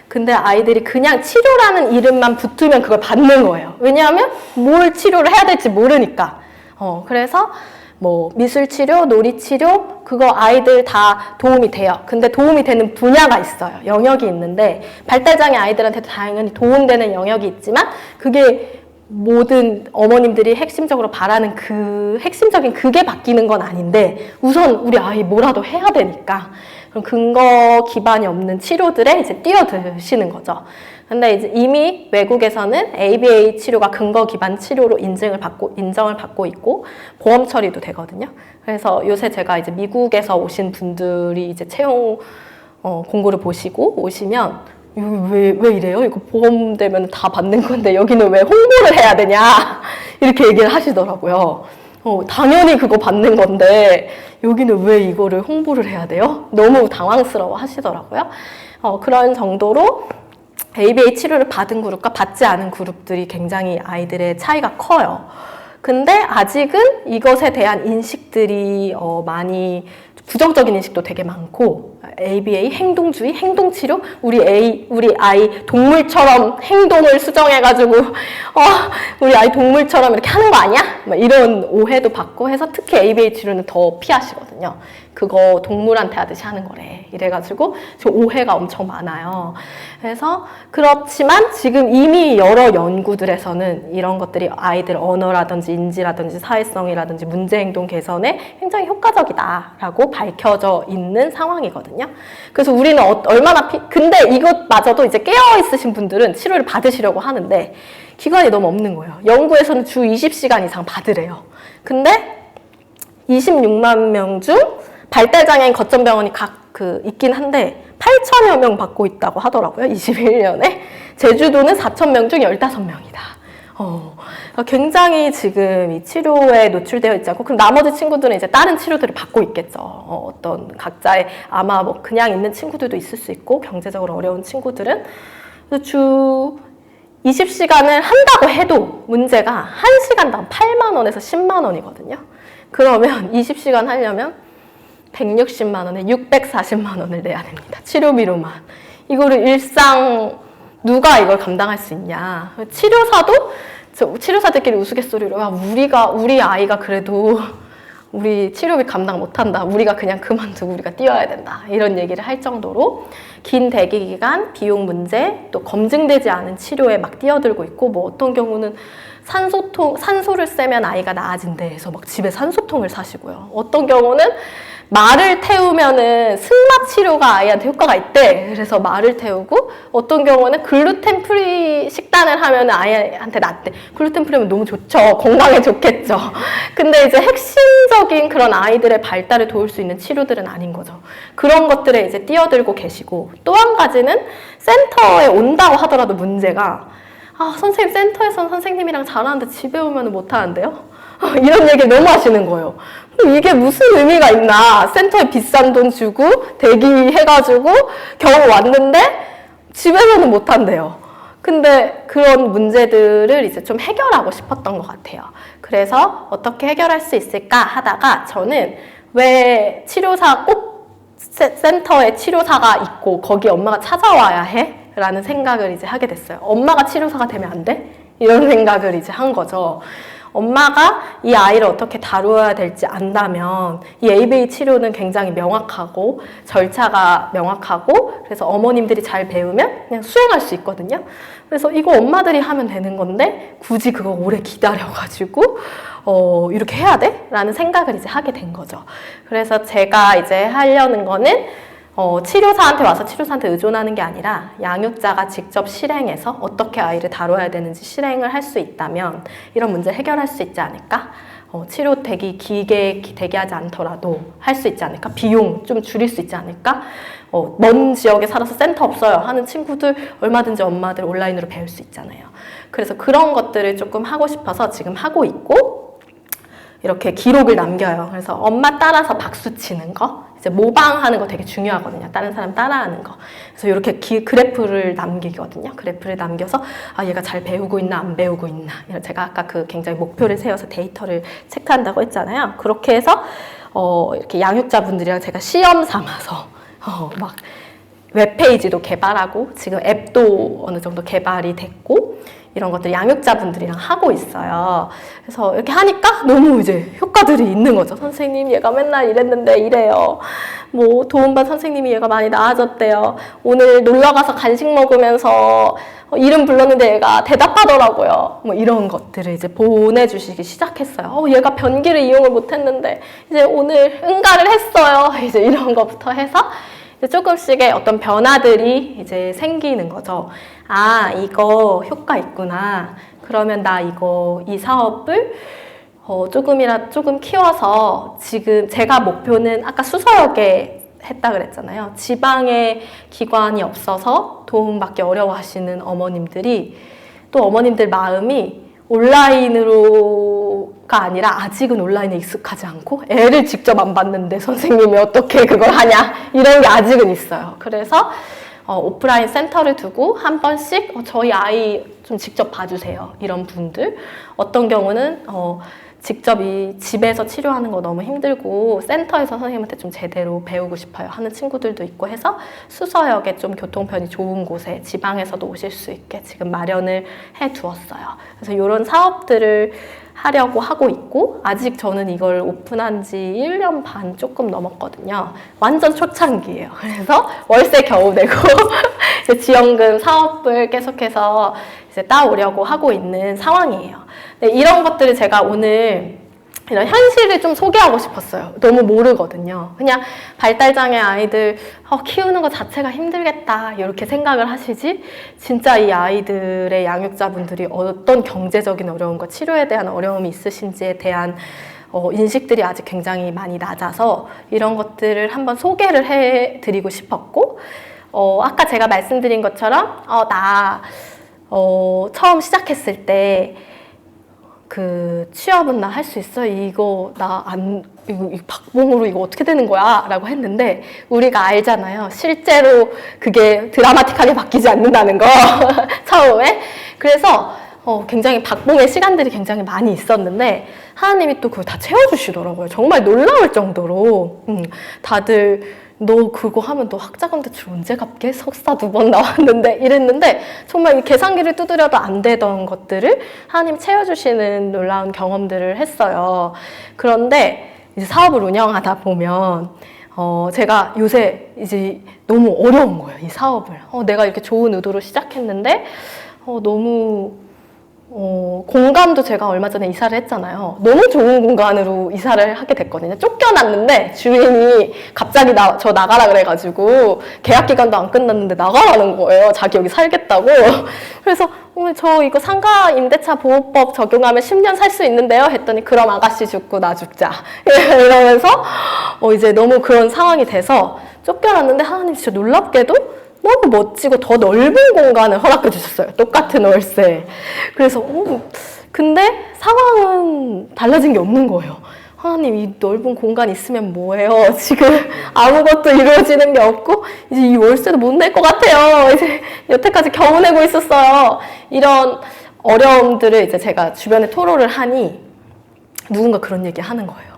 근데 아이들이 그냥 치료라는 이름만 붙으면 그걸 받는 거예요. 왜냐하면 뭘 치료를 해야 될지 모르니까. 그래서 뭐 미술치료, 놀이치료, 그거 아이들 다 도움이 돼요. 근데 도움이 되는 분야가 있어요. 영역이 있는데 발달장애 아이들한테도 당연히 도움되는 영역이 있지만 그게 모든 어머님들이 핵심적으로 바라는 그 핵심적인 그게 바뀌는 건 아닌데 우선 우리 아이 뭐라도 해야 되니까 그럼 근거 기반이 없는 치료들에 이제 뛰어드시는 거죠. 근데 이제 이미 외국에서는 ABA 치료가 근거 기반 치료로 인정을 받고 있고 보험 처리도 되거든요. 그래서 요새 제가 이제 미국에서 오신 분들이 이제 채용 공고를 보시고 오시면 여기 왜 이래요? 이거 보험되면 다 받는 건데 여기는 왜 홍보를 해야 되냐? 이렇게 얘기를 하시더라고요. 당연히 그거 받는 건데 여기는 왜 이거를 홍보를 해야 돼요? 너무 당황스러워 하시더라고요. 그런 정도로 ABA 치료를 받은 그룹과 받지 않은 그룹들이 굉장히 아이들의 차이가 커요. 근데 아직은 이것에 대한 인식들이 많이 부정적인 인식도 되게 많고 ABA 행동주의, 행동치료 우리 아이 동물처럼 행동을 수정해가지고 우리 아이 동물처럼 이렇게 하는 거 아니야? 막 이런 오해도 받고 해서 특히 ABA 치료는 더 피하시거든요. 그거 동물한테 하듯이 하는 거래. 이래가지고 지금 오해가 엄청 많아요. 그래서 그렇지만 지금 이미 여러 연구들에서는 이런 것들이 아이들 언어라든지 인지라든지 사회성이라든지 문제행동 개선에 굉장히 효과적이다라고 밝혀져 있는 상황이거든요. 그래서 우리는 얼마나 근데 이것마저도 이제 깨어있으신 분들은 치료를 받으시려고 하는데 기간이 너무 없는 거예요. 연구에서는 주 20시간 이상 받으래요. 근데 26만 명 중 발달장애인 거점병원이 있긴 한데 8천여 명 받고 있다고 하더라고요. 21년에. 제주도는 4,000명 중 15명이다. 굉장히 지금 이 치료에 노출되어 있지 않고, 그럼 나머지 친구들은 이제 다른 치료들을 받고 있겠죠. 어떤 각자의 아마 뭐 그냥 있는 친구들도 있을 수 있고, 경제적으로 어려운 친구들은. 주 20시간을 한다고 해도 문제가 1시간당 8만 원에서 10만 원이거든요. 그러면 20시간 하려면 160만 원에 640만 원을 내야 됩니다. 치료비로만. 이거를 누가 이걸 감당할 수 있냐. 치료사들끼리 우스갯소리로 우리 아이가 그래도 우리 치료비 감당 못한다. 우리가 그냥 그만두고 우리가 뛰어야 된다. 이런 얘기를 할 정도로 긴 대기기간, 비용 문제, 또 검증되지 않은 치료에 막 뛰어들고 있고, 뭐 어떤 경우는 산소를 쐬면 아이가 나아진대 해서 막 집에 산소통을 사시고요. 어떤 경우는 말을 태우면은 승마 치료가 아이한테 효과가 있대. 그래서 말을 태우고, 어떤 경우는 글루텐 프리 식단을 하면 아이한테 낫대. 글루텐 프리면 너무 좋죠. 건강에 좋겠죠. 근데 이제 핵심적인 그런 아이들의 발달을 도울 수 있는 치료들은 아닌 거죠. 그런 것들에 이제 뛰어들고 계시고, 또 한 가지는 센터에 온다고 하더라도 문제가, 선생님 센터에서는 선생님이랑 잘하는데 집에 오면 못하는데요? 이런 얘기를 너무 하시는 거예요. 이게 무슨 의미가 있나. 센터에 비싼 돈 주고 대기해가지고 겨우 왔는데 집에서는 못한대요. 근데 그런 문제들을 이제 좀 해결하고 싶었던 것 같아요. 그래서 어떻게 해결할 수 있을까 하다가 저는 왜 센터에 치료사가 있고 거기 엄마가 찾아와야 해? 라는 생각을 이제 하게 됐어요. 엄마가 치료사가 되면 안 돼? 이런 생각을 이제 한 거죠. 엄마가 이 아이를 어떻게 다루어야 될지 안다면 이 ABA 치료는 굉장히 명확하고 절차가 명확하고, 그래서 어머님들이 잘 배우면 그냥 수행할 수 있거든요. 그래서 이거 엄마들이 하면 되는 건데 굳이 그거 오래 기다려가지고 이렇게 해야 돼? 라는 생각을 이제 하게 된 거죠. 그래서 제가 이제 하려는 거는 치료사한테 와서 치료사한테 의존하는 게 아니라 양육자가 직접 실행해서 어떻게 아이를 다뤄야 되는지 실행을 할 수 있다면 이런 문제 해결할 수 있지 않을까? 치료 길게 대기하지 않더라도 할 수 있지 않을까? 비용 좀 줄일 수 있지 않을까? 먼 지역에 살아서 센터 없어요 하는 친구들 얼마든지 엄마들 온라인으로 배울 수 있잖아요. 그래서 그런 것들을 조금 하고 싶어서 지금 하고 있고, 이렇게 기록을 남겨요. 그래서 엄마 따라서 박수 치는 거, 이제 모방하는 거 되게 중요하거든요. 다른 사람 따라하는 거. 그래서 이렇게 그래프를 남기거든요. 그래프를 남겨서 얘가 잘 배우고 있나 안 배우고 있나. 제가 아까 굉장히 목표를 세워서 데이터를 체크한다고 했잖아요. 그렇게 해서 이렇게 양육자분들이랑 제가 시험 삼아서 막 웹페이지도 개발하고 지금 앱도 어느 정도 개발이 됐고 이런 것들 양육자분들이랑 하고 있어요. 그래서 이렇게 하니까 너무 이제 효과들이 있는 거죠. 선생님 얘가 맨날 이랬는데 이래요. 뭐 도움반 선생님이 얘가 많이 나아졌대요. 오늘 놀러가서 간식 먹으면서 이름 불렀는데 얘가 대답하더라고요. 뭐 이런 것들을 이제 보내주시기 시작했어요. 얘가 변기를 이용을 못했는데 이제 오늘 응가를 했어요. 이제 이런 것부터 해서 조금씩의 어떤 변화들이 이제 생기는 거죠. 이거 효과 있구나. 그러면 나 이 사업을 조금 키워서 지금 제가 목표는 아까 수서역에 했다 그랬잖아요. 지방에 기관이 없어서 도움받기 어려워하시는 어머님들이 또 어머님들 마음이 온라인으로가 아니라 아직은 온라인에 익숙하지 않고 애를 직접 안 봤는데 선생님이 어떻게 그걸 하냐 이런 게 아직은 있어요. 그래서 오프라인 센터를 두고 한 번씩 저희 아이 좀 직접 봐주세요. 이런 분들. 어떤 경우는 직접 집에서 치료하는 거 너무 힘들고 센터에서 선생님한테 좀 제대로 배우고 싶어요 하는 친구들도 있고 해서 수서역에 좀 교통편이 좋은 곳에 지방에서도 오실 수 있게 지금 마련을 해두었어요. 그래서 이런 사업들을 하려고 하고 있고, 아직 저는 이걸 오픈한 지 1년 반 조금 넘었거든요. 완전 초창기예요. 그래서 월세 겨우 내고 이제 지원금 사업을 계속해서 이제 따오려고 하고 있는 상황이에요. 네, 이런 것들을 제가 오늘 이런 현실을 좀 소개하고 싶었어요. 너무 모르거든요. 그냥 발달장애 아이들 키우는 것 자체가 힘들겠다 이렇게 생각을 하시지, 진짜 이 아이들의 양육자분들이 어떤 경제적인 어려움과 치료에 대한 어려움이 있으신지에 대한 인식들이 아직 굉장히 많이 낮아서 이런 것들을 한번 소개를 해드리고 싶었고, 아까 제가 말씀드린 것처럼 처음 시작했을 때 취업은 나 할 수 있어? 이거 박봉으로 이거 어떻게 되는 거야? 라고 했는데, 우리가 알잖아요. 실제로 그게 드라마틱하게 바뀌지 않는다는 거. 처음에. 그래서 굉장히 박봉의 시간들이 굉장히 많이 있었는데, 하나님이 또 그걸 다 채워주시더라고요. 정말 놀라울 정도로. 다들 너 그거 하면 너 학자금 대출 언제 갚게? 석사 2번 나왔는데 이랬는데, 정말 이 계산기를 두드려도 안 되던 것들을 하나님 채워주시는 놀라운 경험들을 했어요. 그런데 이제 사업을 운영하다 보면 제가 요새 이제 너무 어려운 거예요. 이 사업을. 내가 이렇게 좋은 의도로 시작했는데 너무 공간도 제가 얼마 전에 이사를 했잖아요. 너무 좋은 공간으로 이사를 하게 됐거든요. 쫓겨났는데 주인이 갑자기 저 나가라 그래가지고 계약 기간도 안 끝났는데 나가라는 거예요. 자기 여기 살겠다고. 그래서 저 이거 상가 임대차 보호법 적용하면 10년 살 수 있는데요 했더니, 그럼 아가씨 죽고 나 죽자 이러면서 이제 너무 그런 상황이 돼서 쫓겨났는데, 하나님 진짜 놀랍게도 너무 멋지고 더 넓은 공간을 허락해 주셨어요. 똑같은 월세. 그래서 근데 상황은 달라진 게 없는 거예요. 하나님, 이 넓은 공간 있으면 뭐해요? 지금 아무것도 이루어지는 게 없고 이제 이 월세도 못 낼 것 같아요. 이제 여태까지 겨우 내고 있었어요. 이런 어려움들을 이제 제가 주변에 토로를 하니 누군가 그런 얘기 하는 거예요.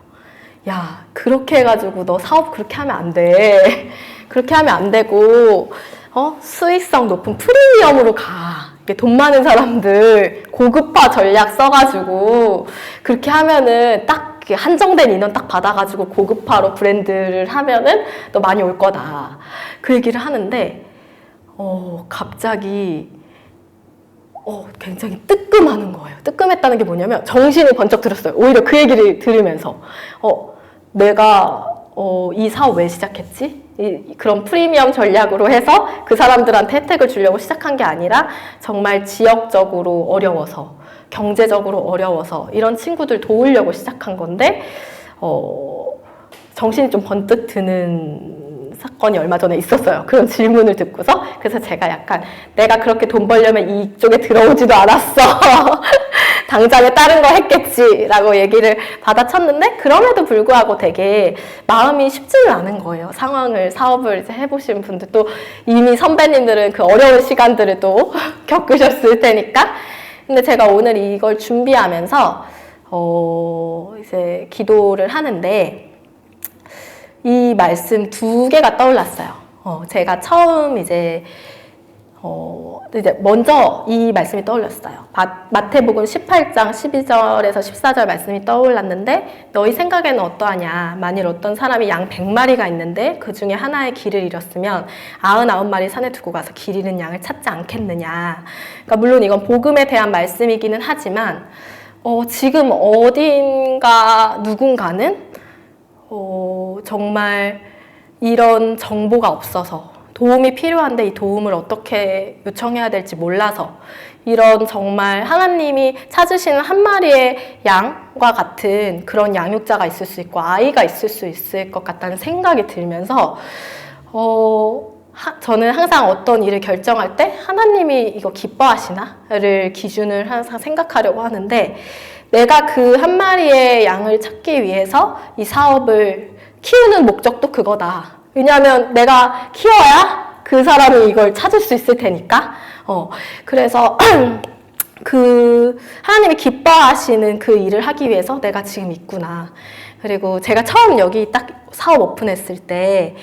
야, 그렇게 해가지고 너 사업 그렇게 하면 안 돼. 그렇게 하면 안 되고 수익성 높은 프리미엄으로 가. 돈 많은 사람들 고급화 전략 써가지고 그렇게 하면은 딱 한정된 인원 딱 받아가지고 고급화로 브랜드를 하면은 너 많이 올 거다. 그 얘기를 하는데 갑자기 굉장히 뜨끔하는 거예요. 뜨끔했다는 게 뭐냐면 정신이 번쩍 들었어요. 오히려 그 얘기를 들으면서 내가 이 사업 왜 시작했지? 그런 프리미엄 전략으로 해서 그 사람들한테 혜택을 주려고 시작한 게 아니라 정말 지역적으로 어려워서 경제적으로 어려워서 이런 친구들 도우려고 시작한 건데 정신이 좀 번뜩 드는 사건이 얼마 전에 있었어요. 그런 질문을 듣고서. 그래서 제가 약간 내가 그렇게 돈 벌려면 이쪽에 들어오지도 않았어. 당장에 다른 거 했겠지라고 얘기를 받아쳤는데 그럼에도 불구하고 되게 마음이 쉽지는 않은 거예요. 사업을 이제 해보신 분들 또 이미 선배님들은 그 어려운 시간들을 또 겪으셨을 테니까. 근데 제가 오늘 이걸 준비하면서 이제 기도를 하는데 이 말씀 두 개가 떠올랐어요. 제가 처음 이제 먼저 이 말씀이 떠올렸어요. 마태복음 18장 12절에서 14절 말씀이 떠올랐는데 너희 생각에는 어떠하냐? 만일 어떤 사람이 양 100마리가 있는데 그 중에 하나의 길을 잃었으면 99마리 산에 두고 가서 길 잃은 양을 찾지 않겠느냐? 그러니까 물론 이건 복음에 대한 말씀이기는 하지만 지금 어딘가 누군가는 정말 이런 정보가 없어서 도움이 필요한데 이 도움을 어떻게 요청해야 될지 몰라서 이런 정말 하나님이 찾으시는 한 마리의 양과 같은 그런 양육자가 있을 수 있고 아이가 있을 수 있을 것 같다는 생각이 들면서 저는 항상 어떤 일을 결정할 때 하나님이 이거 기뻐하시나를 기준을 항상 생각하려고 하는데 내가 그 한 마리의 양을 찾기 위해서 이 사업을 키우는 목적도 그거다. 왜냐하면 내가 키워야 그 사람이 이걸 찾을 수 있을 테니까. 그래서 그 하나님이 기뻐하시는 그 일을 하기 위해서 내가 지금 있구나. 그리고 제가 처음 여기 딱 사업 오픈했을 때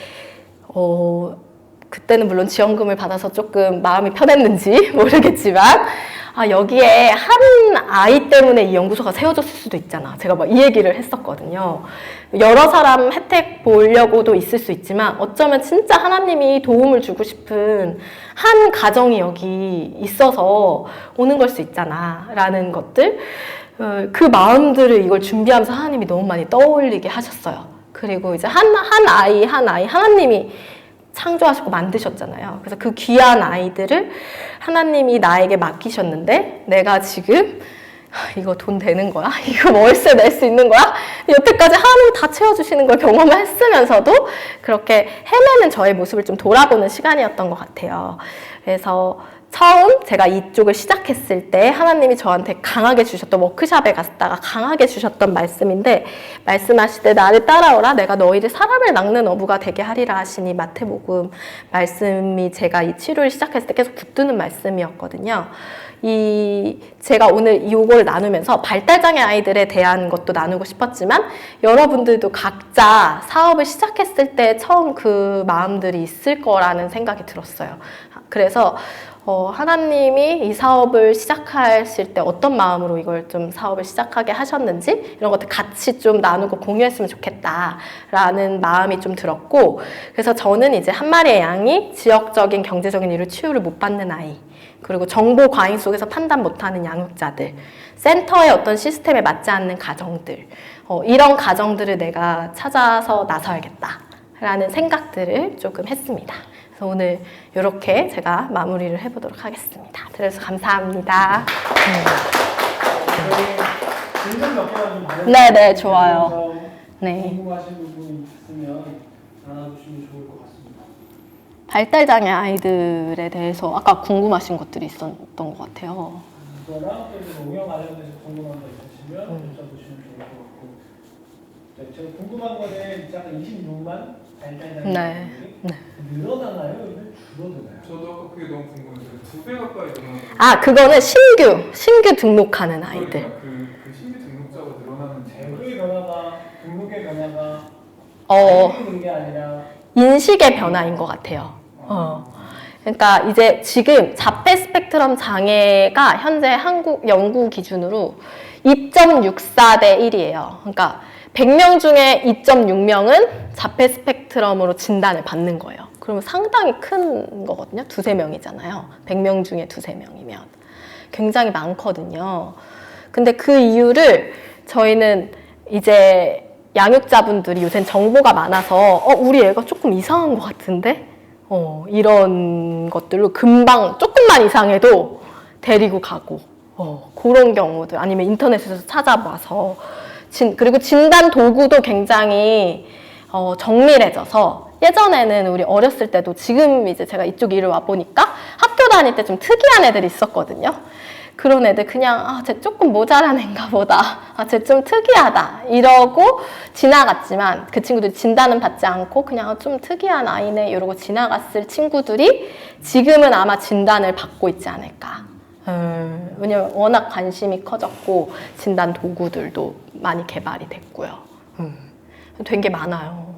그때는 물론 지원금을 받아서 조금 마음이 편했는지 모르겠지만 여기에 한 아이 때문에 이 연구소가 세워졌을 수도 있잖아. 제가 막 이 얘기를 했었거든요. 여러 사람 혜택 보려고도 있을 수 있지만 어쩌면 진짜 하나님이 도움을 주고 싶은 한 가정이 여기 있어서 오는 걸 수 있잖아 라는 것들, 그 마음들을 이걸 준비하면서 하나님이 너무 많이 떠올리게 하셨어요. 그리고 이제 한 아이 하나님이 창조하시고 만드셨잖아요. 그래서 그 귀한 아이들을 하나님이 나에게 맡기셨는데 내가 지금 이거 돈 되는 거야? 이거 월세 낼 수 있는 거야? 여태까지 하나님이 다 채워주시는 걸 경험했으면서도 그렇게 헤매는 저의 모습을 좀 돌아보는 시간이었던 것 같아요. 그래서 처음 제가 이쪽을 시작했을 때 하나님이 저한테 강하게 주셨던, 워크숍에 갔다가 강하게 주셨던 말씀인데, 말씀하실 때 나를 따라오라 내가 너희를 사람을 낚는 어부가 되게 하리라 하시니, 마태복음 말씀이 제가 이 치료를 시작했을 때 계속 붙드는 말씀이었거든요. 제가 오늘 이걸 나누면서 발달장애 아이들에 대한 것도 나누고 싶었지만 여러분들도 각자 사업을 시작했을 때 처음 그 마음들이 있을 거라는 생각이 들었어요. 그래서 하나님이 이 사업을 시작하실 때 어떤 마음으로 이걸 좀 사업을 시작하게 하셨는지 이런 것들 같이 좀 나누고 공유했으면 좋겠다라는 마음이 좀 들었고, 그래서 저는 이제 한 마리의 양이 지역적인 경제적인 이유로 치유를 못 받는 아이, 그리고 정보 과잉 속에서 판단 못하는 양육자들, 센터의 어떤 시스템에 맞지 않는 가정들, 이런 가정들을 내가 찾아서 나서야겠다라는 생각들을 조금 했습니다. 그래서 오늘 이렇게 제가 마무리를 해보도록 하겠습니다. 들어주셔서 감사합니다. 질문 몇 개만 좀 받아주세요. 네네, 좋아요. 네. 궁금하신 부분이 있으면 나눠주시면 좋을 것 같습니다. 발달장애 아이들에 대해서 아까 궁금하신 것들이 있었던 것 같아요. 그거랑 또 운영 관련돼서 궁금한 거 있으시면 여쭤보시면 좋을 것 같고, 네, 제가 궁금한 거는 약간 26만 발달장애 네. 아이들이 늘어나나요? 아니면 줄어드나요? 저도 아까 그게 너무 궁금해서 2배 가까이 늘어나는. 그거는 신규 등록하는 아이들. 그러니까 그 신규 등록자가 늘어나는 제도의 변화가, 등록의 변화가 있는 게 아니라 인식의 변화인 것 같아요. 그러니까 이제 지금 자폐 스펙트럼 장애가 현재 한국 연구 기준으로 2.64대 1이에요. 그러니까 100명 중에 2.6명은 자폐 스펙트럼으로 진단을 받는 거예요. 그러면 상당히 큰 거거든요. 2-3명이잖아요. 100명 중에 2-3명이면. 굉장히 많거든요. 근데 그 이유를 저희는 이제 양육자분들이 요새 정보가 많아서 우리 애가 조금 이상한 것 같은데? 이런 것들로 금방 조금만 이상해도 데리고 가고 그런 경우들 아니면 인터넷에서 찾아봐서 그리고 진단 도구도 굉장히 정밀해져서 예전에는 우리 어렸을 때도 지금 이제 제가 이쪽 일을 와보니까 학교 다닐 때 좀 특이한 애들이 있었거든요. 그런 애들 그냥 쟤 조금 모자란 애인가 보다. 쟤 좀 특이하다. 이러고 지나갔지만 그 친구들이 진단은 받지 않고 그냥 좀 특이한 아이네 이러고 지나갔을 친구들이 지금은 아마 진단을 받고 있지 않을까. 왜냐면 워낙 관심이 커졌고 진단 도구들도 많이 개발이 됐고요. 된 게 많아요.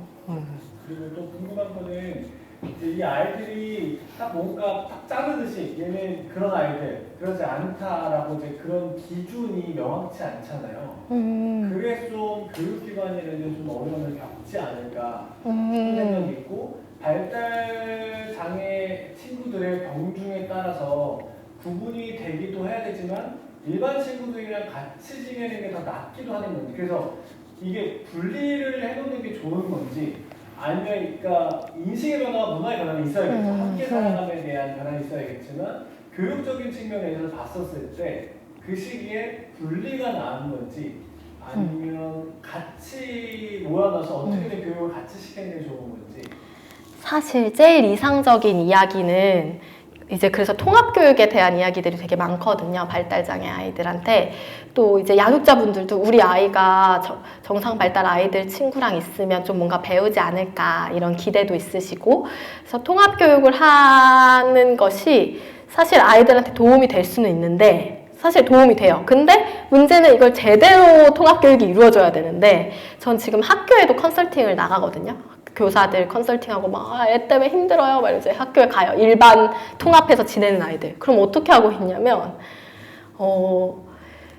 그리고 또 궁금한 거는 이제 이 아이들이 딱 뭔가 딱 자르듯이 얘는 그런 아이들 그러지 않다라고 이제 그런 기준이 명확치 않잖아요. 그래서 좀 교육기관이라는 좀 어려움을 겪지 않을까 생각이 있고 발달 장애 친구들의 병중에 따라서 구분이 되기도 해야 되지만 일반 친구들이랑 같이 지내는 게 더 낫기도 하는 건지 그래서 이게 분리를 해놓는 게 좋은 건지 아니면 그러니까 인식의 변화와 문화의 변화는 있어야겠죠. 함께 살아감에 대한 변화는 있어야겠지만 교육적인 측면에서 봤었을 때 그 시기에 분리가 나은 건지 아니면 같이 모아놔서 어떻게든 교육을 같이 시키는 게 좋은 건지 사실 제일 이상적인 이야기는 이제 그래서 통합교육에 대한 이야기들이 되게 많거든요. 발달장애 아이들한테. 또 이제 양육자분들도 우리 아이가 정상 발달 아이들 친구랑 있으면 좀 뭔가 배우지 않을까 이런 기대도 있으시고 그래서 통합교육을 하는 것이 사실 아이들한테 도움이 될 수는 있는데 사실 도움이 돼요. 근데 문제는 이걸 제대로 통합교육이 이루어져야 되는데 전 지금 학교에도 컨설팅을 나가거든요. 교사들 컨설팅하고 막 애 때문에 힘들어요. 막 이제 학교에 가요. 일반 통합해서 지내는 아이들. 그럼 어떻게 하고 있냐면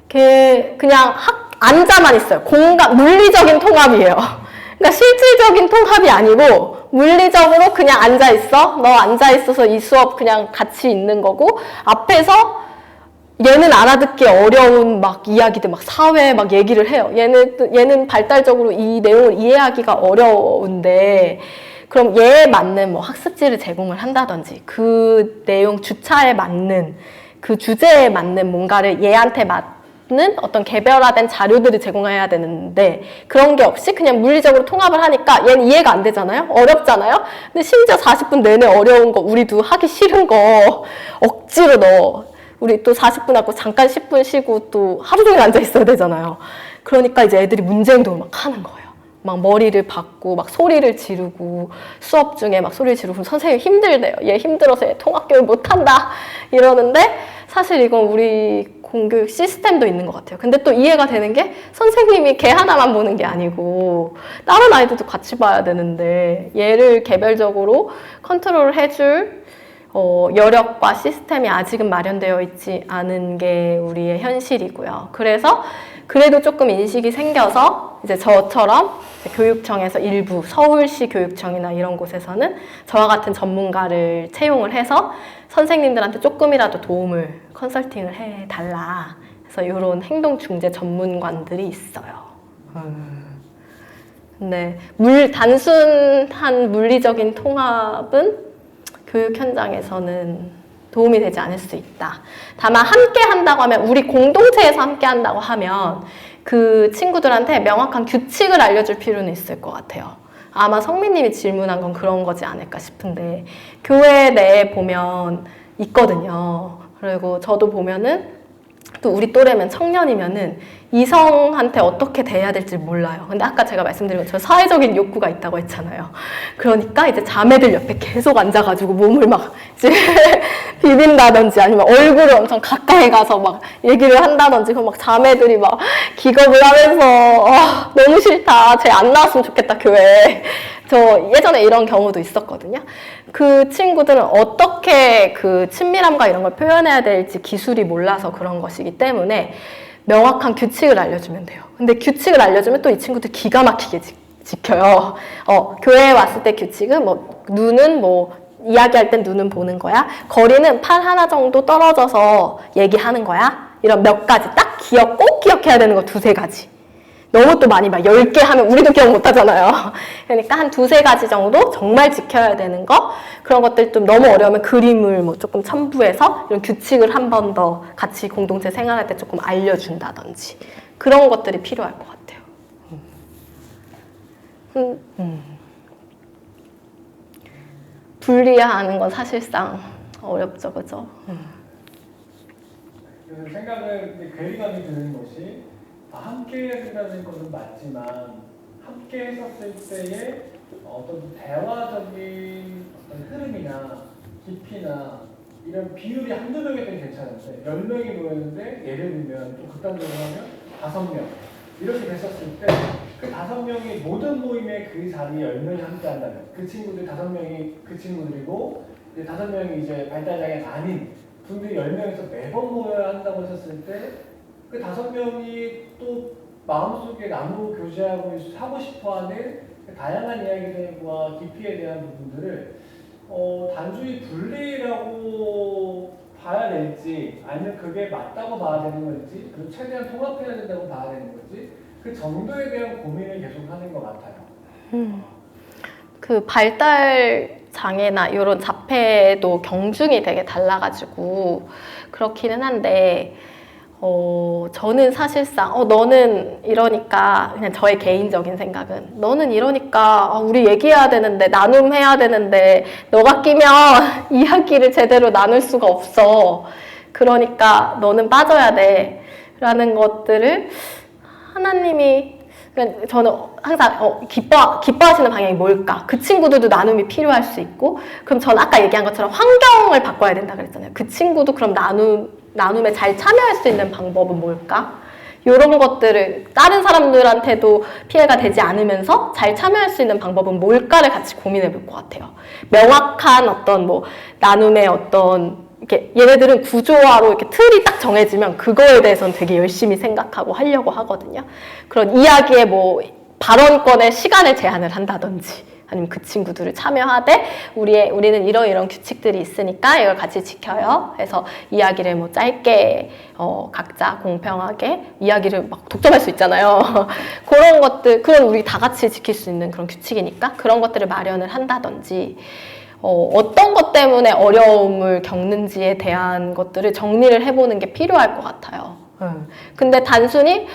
그냥 앉아만 있어요. 물리적인 통합이에요. 그러니까 실질적인 통합이 아니고 물리적으로 그냥 앉아 있어. 너 앉아 있어서 이 수업 그냥 같이 있는 거고 앞에서 얘는 알아듣기 어려운 막 이야기들 막 사회 막 얘기를 해요. 얘는 발달적으로 이 내용을 이해하기가 어려운데 그럼 얘에 맞는 뭐 학습지를 제공을 한다든지 그 내용 주차에 맞는 그 주제에 맞는 뭔가를 얘한테 맞는 어떤 개별화된 자료들을 제공해야 되는데 그런 게 없이 그냥 물리적으로 통합을 하니까 얘는 이해가 안 되잖아요. 어렵잖아요. 근데 심지어 40분 내내 어려운 거 우리도 하기 싫은 거 억지로 넣어. 우리 또 40분 하고 잠깐 10분 쉬고 또 하루 종일 앉아 있어야 되잖아요. 그러니까 이제 애들이 문제 행동을 막 하는 거예요. 막 머리를 박고 막 소리를 지르고 수업 중에 막 소리를 지르고 선생님 힘들대요. 얘 힘들어서 얘 통합교육 못한다 이러는데 사실 이건 우리 공교육 시스템도 있는 것 같아요. 근데 또 이해가 되는 게 선생님이 걔 하나만 보는 게 아니고 다른 아이들도 같이 봐야 되는데 얘를 개별적으로 컨트롤을 해줄 여력과 시스템이 아직은 마련되어 있지 않은 게 우리의 현실이고요. 그래서 그래도 조금 인식이 생겨서 이제 저처럼 이제 교육청에서 일부 서울시 교육청이나 이런 곳에서는 저와 같은 전문가를 채용을 해서 선생님들한테 조금이라도 도움을 컨설팅을 해달라. 그래서 이런 행동중재 전문관들이 있어요. 근데 단순한 물리적인 통합은 교육 현장에서는 도움이 되지 않을 수 있다. 다만 함께 한다고 하면 우리 공동체에서 함께 한다고 하면 그 친구들한테 명확한 규칙을 알려줄 필요는 있을 것 같아요. 아마 성민님이 질문한 건 그런 거지 않을까 싶은데 교회 내에 보면 있거든요. 그리고 저도 보면은 또 우리 또래면 청년이면은 이성한테 어떻게 대해야 될지 몰라요. 근데 아까 제가 말씀드린 것처럼 사회적인 욕구가 있다고 했잖아요. 그러니까 이제 자매들 옆에 계속 앉아가지고 몸을 막 이제 비빈다든지 아니면 얼굴을 엄청 가까이 가서 막 얘기를 한다든지 그럼 막 자매들이 막 기겁을 하면서 너무 싫다. 쟤 안 나왔으면 좋겠다 교회에. 저 예전에 이런 경우도 있었거든요. 그 친구들은 어떻게 그 친밀함과 이런 걸 표현해야 될지 기술이 몰라서 그런 것이기 때문에 명확한 규칙을 알려주면 돼요. 근데 규칙을 알려주면 또 이 친구들 기가 막히게 지켜요. 교회에 왔을 때 규칙은 뭐 눈은 뭐 이야기할 땐 눈은 보는 거야. 거리는 팔 하나 정도 떨어져서 얘기하는 거야. 이런 몇 가지 딱 꼭 기억해야 되는 거 2-3가지. 너무 또 많이 막 10개 하면 우리도 기억 못 하잖아요. 그러니까 한 2-3가지 정도 정말 지켜야 되는 거, 그런 것들 좀 너무 어려우면 그림을 뭐 조금 첨부해서 이런 규칙을 한 번 더 같이 공동체 생활할 때 조금 알려준다든지 그런 것들이 필요할 것 같아요. 분리하는 건 사실상 어렵죠, 그죠? 그래서 생각은 괴리감이 드는 것이 함께 해야 된다는 것은 맞지만 함께 했었을 때의 어떤 대화적인 어떤 흐름이나 깊이나 이런 비율이 한두 명이면 괜찮은데 10명이 모였는데 예를 들면 좀 극단적으로 하면 5명 이렇게 됐었을 때 그 5명이 모든 모임에 그 자리에 10명이 함께 한다면 그 친구들 5명이 그 친구들이고 이제 5명이 이제 발달장애가 아닌 분들이 10명에서 매번 모여야 한다고 했었을 때 그 5명이 또 마음속에 나누고 교제하고 하고 싶어하는 다양한 이야기들과 깊이에 대한 부분들을 단순히 분리라고 봐야 될지 아니면 그게 맞다고 봐야 되는 건지 그리고 최대한 통합해야 된다고 봐야 되는 건지 그 정도에 대한 고민을 계속 하는 것 같아요. 그 발달 장애나 이런 자폐도 경중이 되게 달라가지고 그렇기는 한데 저는 사실상 너는 이러니까 그냥 저의 개인적인 생각은 너는 이러니까 우리 얘기해야 되는데 나눔해야 되는데 너가 끼면 이야기를 제대로 나눌 수가 없어. 그러니까 너는 빠져야 돼 라는 것들을 하나님이 그러니까 저는 항상 기뻐하시는 방향이 뭘까? 그 친구들도 나눔이 필요할 수 있고 그럼 저는 아까 얘기한 것처럼 환경을 바꿔야 된다 그랬잖아요. 그 친구도 그럼 나눔에 잘 참여할 수 있는 방법은 뭘까? 이런 것들을 다른 사람들한테도 피해가 되지 않으면서 잘 참여할 수 있는 방법은 뭘까를 같이 고민해 볼 것 같아요. 명확한 어떤 뭐 나눔의 어떤 이렇게 얘네들은 구조화로 이렇게 틀이 딱 정해지면 그거에 대해서는 되게 열심히 생각하고 하려고 하거든요. 그런 이야기에 뭐 발언권에 시간을 제한을 한다든지 아니면 그 친구들을 참여하되 우리는 이런 규칙들이 있으니까 이걸 같이 지켜요. 해서 이야기를 뭐 짧게 각자 공평하게 이야기를 막 독점할 수 있잖아요. 그런 것들, 그건 우리 다 같이 지킬 수 있는 그런 규칙이니까 그런 것들을 마련을 한다든지 어떤 것 때문에 어려움을 겪는지에 대한 것들을 정리를 해보는 게 필요할 것 같아요. 근데 단순히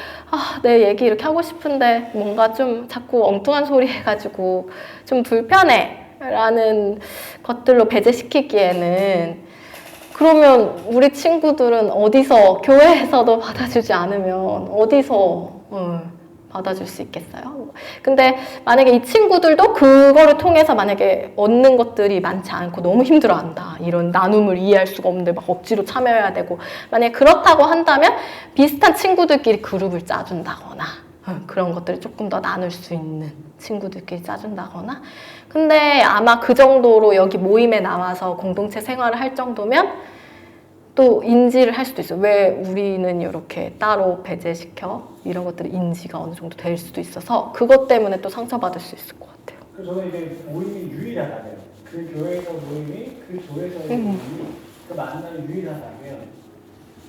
내 얘기 이렇게 하고 싶은데 뭔가 좀 자꾸 엉뚱한 소리 해가지고 좀 불편해 라는 것들로 배제시키기에는 그러면 우리 친구들은 어디서 교회에서도 받아주지 않으면 어디서 받아줄 수 있겠어요? 근데 만약에 이 친구들도 그거를 통해서 만약에 얻는 것들이 많지 않고 너무 힘들어한다. 이런 나눔을 이해할 수가 없는데 막 억지로 참여해야 되고 만약에 그렇다고 한다면 비슷한 친구들끼리 그룹을 짜준다거나 그런 것들을 조금 더 나눌 수 있는 친구들끼리 짜준다거나 근데 아마 그 정도로 여기 모임에 나와서 공동체 생활을 할 정도면 또 인지를 할 수도 있어요. 왜 우리는 이렇게 따로 배제시켜? 이런 것들이 인지가 어느 정도 될 수도 있어서 그것 때문에 또 상처받을 수 있을 것 같아요. 그래서 저는 이게 모임이 유일하다면 그 교회에서 모임이 그 교회에서의 모임이 그 만남이 유일하다면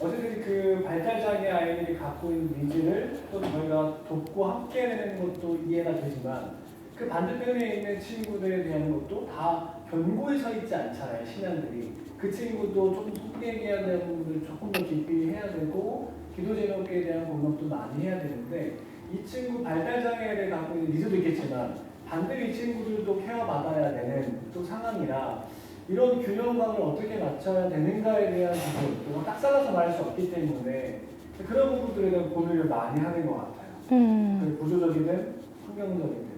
어쨌든 그 발달장애 아이들이 갖고 있는 니즈를 또 저희가 돕고 함께 해내는 것도 이해가 되지만 그 반대편에 있는 친구들에 대한 것도 다 견고히 서 있지 않잖아요. 신앙들이. 그 친구도 조금 속 얘기해야 되는 부분을 조금 더 깊이 해야 되고 기도 제목에 대한 공감도 많이 해야 되는데 이 친구 발달장애를 갖고 있는 니즈도 있겠지만 반대로 이 친구들도 케어받아야 되는 또 상황이라 이런 균형감을 어떻게 맞춰야 되는가에 대한 부분 또딱 잘라서 말할 수 없기 때문에 그런 부분들에 대한 고민을 많이 하는 것 같아요. 구조적이든 환경적이든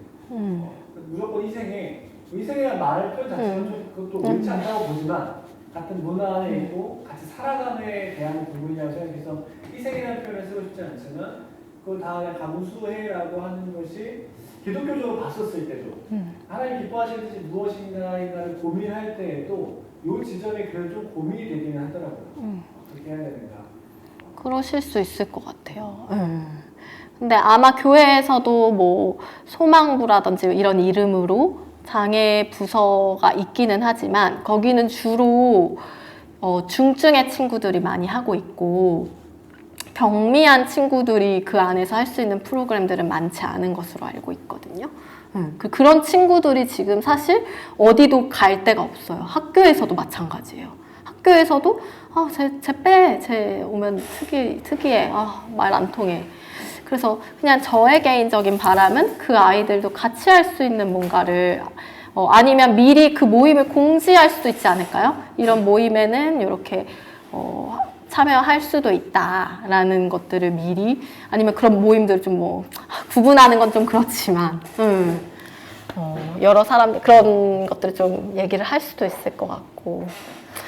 무조건 희생이라는 말 표현 자체가 좀 그것도 옳지 않다고 보지만 같은 문화 안에 있고 같이 살아감에 대한 부분이라고 생각해서 희생이라는 표현을 쓰고 싶지 않지만 그걸 다 그냥 감수해라고 하는 것이 기독교적으로 봤었을 때도 하나님 기뻐하시는 뜻이 무엇인가를 고민할 때에도 이 지점이 그래도 좀 고민이 되기는 하더라고요. 어떻게 해야 되는가. 그러실 수 있을 것 같아요. 근데 아마 교회에서도 뭐 소망부라든지 이런 이름으로 장애 부서가 있기는 하지만 거기는 주로 중증의 친구들이 많이 하고 있고 경미한 친구들이 그 안에서 할 수 있는 프로그램들은 많지 않은 것으로 알고 있거든요. 그런 친구들이 지금 사실 어디도 갈 데가 없어요. 학교에서도 마찬가지예요. 학교에서도 쟤 오면 특이해. 말 안 통해. 그래서 그냥 저의 개인적인 바람은 그 아이들도 같이 할 수 있는 뭔가를 아니면 미리 그 모임을 공지할 수도 있지 않을까요? 이런 모임에는 이렇게 참여할 수도 있다라는 것들을 미리 아니면 그런 모임들 좀 뭐 구분하는 건 좀 그렇지만 여러 사람들 그런 것들을 좀 얘기를 할 수도 있을 것 같고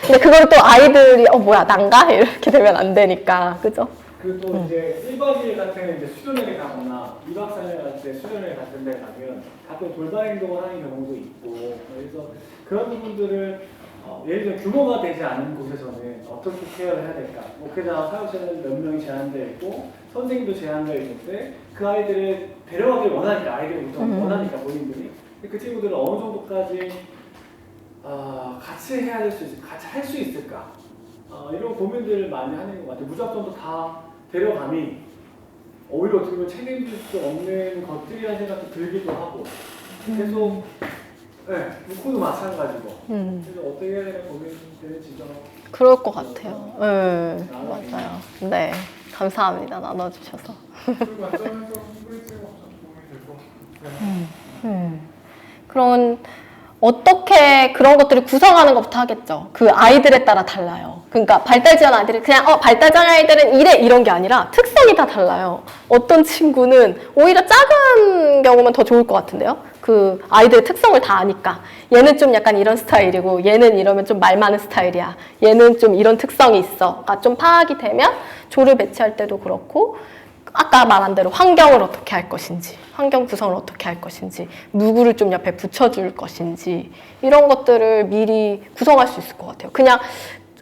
근데 그걸 또 아이들이 뭐야 난가? 이렇게 되면 안 되니까 그죠? 그리고 또 이제 1박 2일 같은 이제 수련회를 가거나 2박 3일 갈 때 수련회 같은 데 가면 가끔 돌발 행동을 하는 경우도 있고 그래서 그런 부분들을 예를 들어 규모가 되지 않은 곳에서는 어떻게 케어를 해야 될까? 목회자 사역자는 몇 명이 제한되어 있고 선생님도 제한되어 있는데 그 아이들을 데려가길 원하니까 아이들이 원하니까 본인들이 그 친구들은 어느 정도까지 같이 해야 될 수 있을까? 같이 할 수 있을까? 이런 고민들을 많이 하는 것 같아요. 무작정도 다 데려감이 오히려 어떻게 보면 책임질 수 없는 것들이라는 생각도 들기도 하고 계속 누구도 마찬가지고 그래서 어떻게 해야 되나 고민되는지 좀 그럴 것 같아요. 네, 맞아요. 네, 감사합니다. 나눠주셔서. 그런 어떻게 그런 것들을 구성하는 것부터 하겠죠. 그 아이들에 따라 달라요. 그러니까 발달 지원 아이들이 그냥 발달 장애 아이들은 이래 이런 게 아니라 특성이 다 달라요. 어떤 친구는 오히려 작은 경우면 더 좋을 것 같은데요. 그 아이들의 특성을 다 아니까 얘는 좀 약간 이런 스타일이고 얘는 이러면 좀 말 많은 스타일이야. 얘는 좀 이런 특성이 있어. 그러니까 좀 파악이 되면 조를 배치할 때도 그렇고 아까 말한 대로 환경을 어떻게 할 것인지, 환경 구성을 어떻게 할 것인지, 누구를 좀 옆에 붙여줄 것인지 이런 것들을 미리 구성할 수 있을 것 같아요. 그냥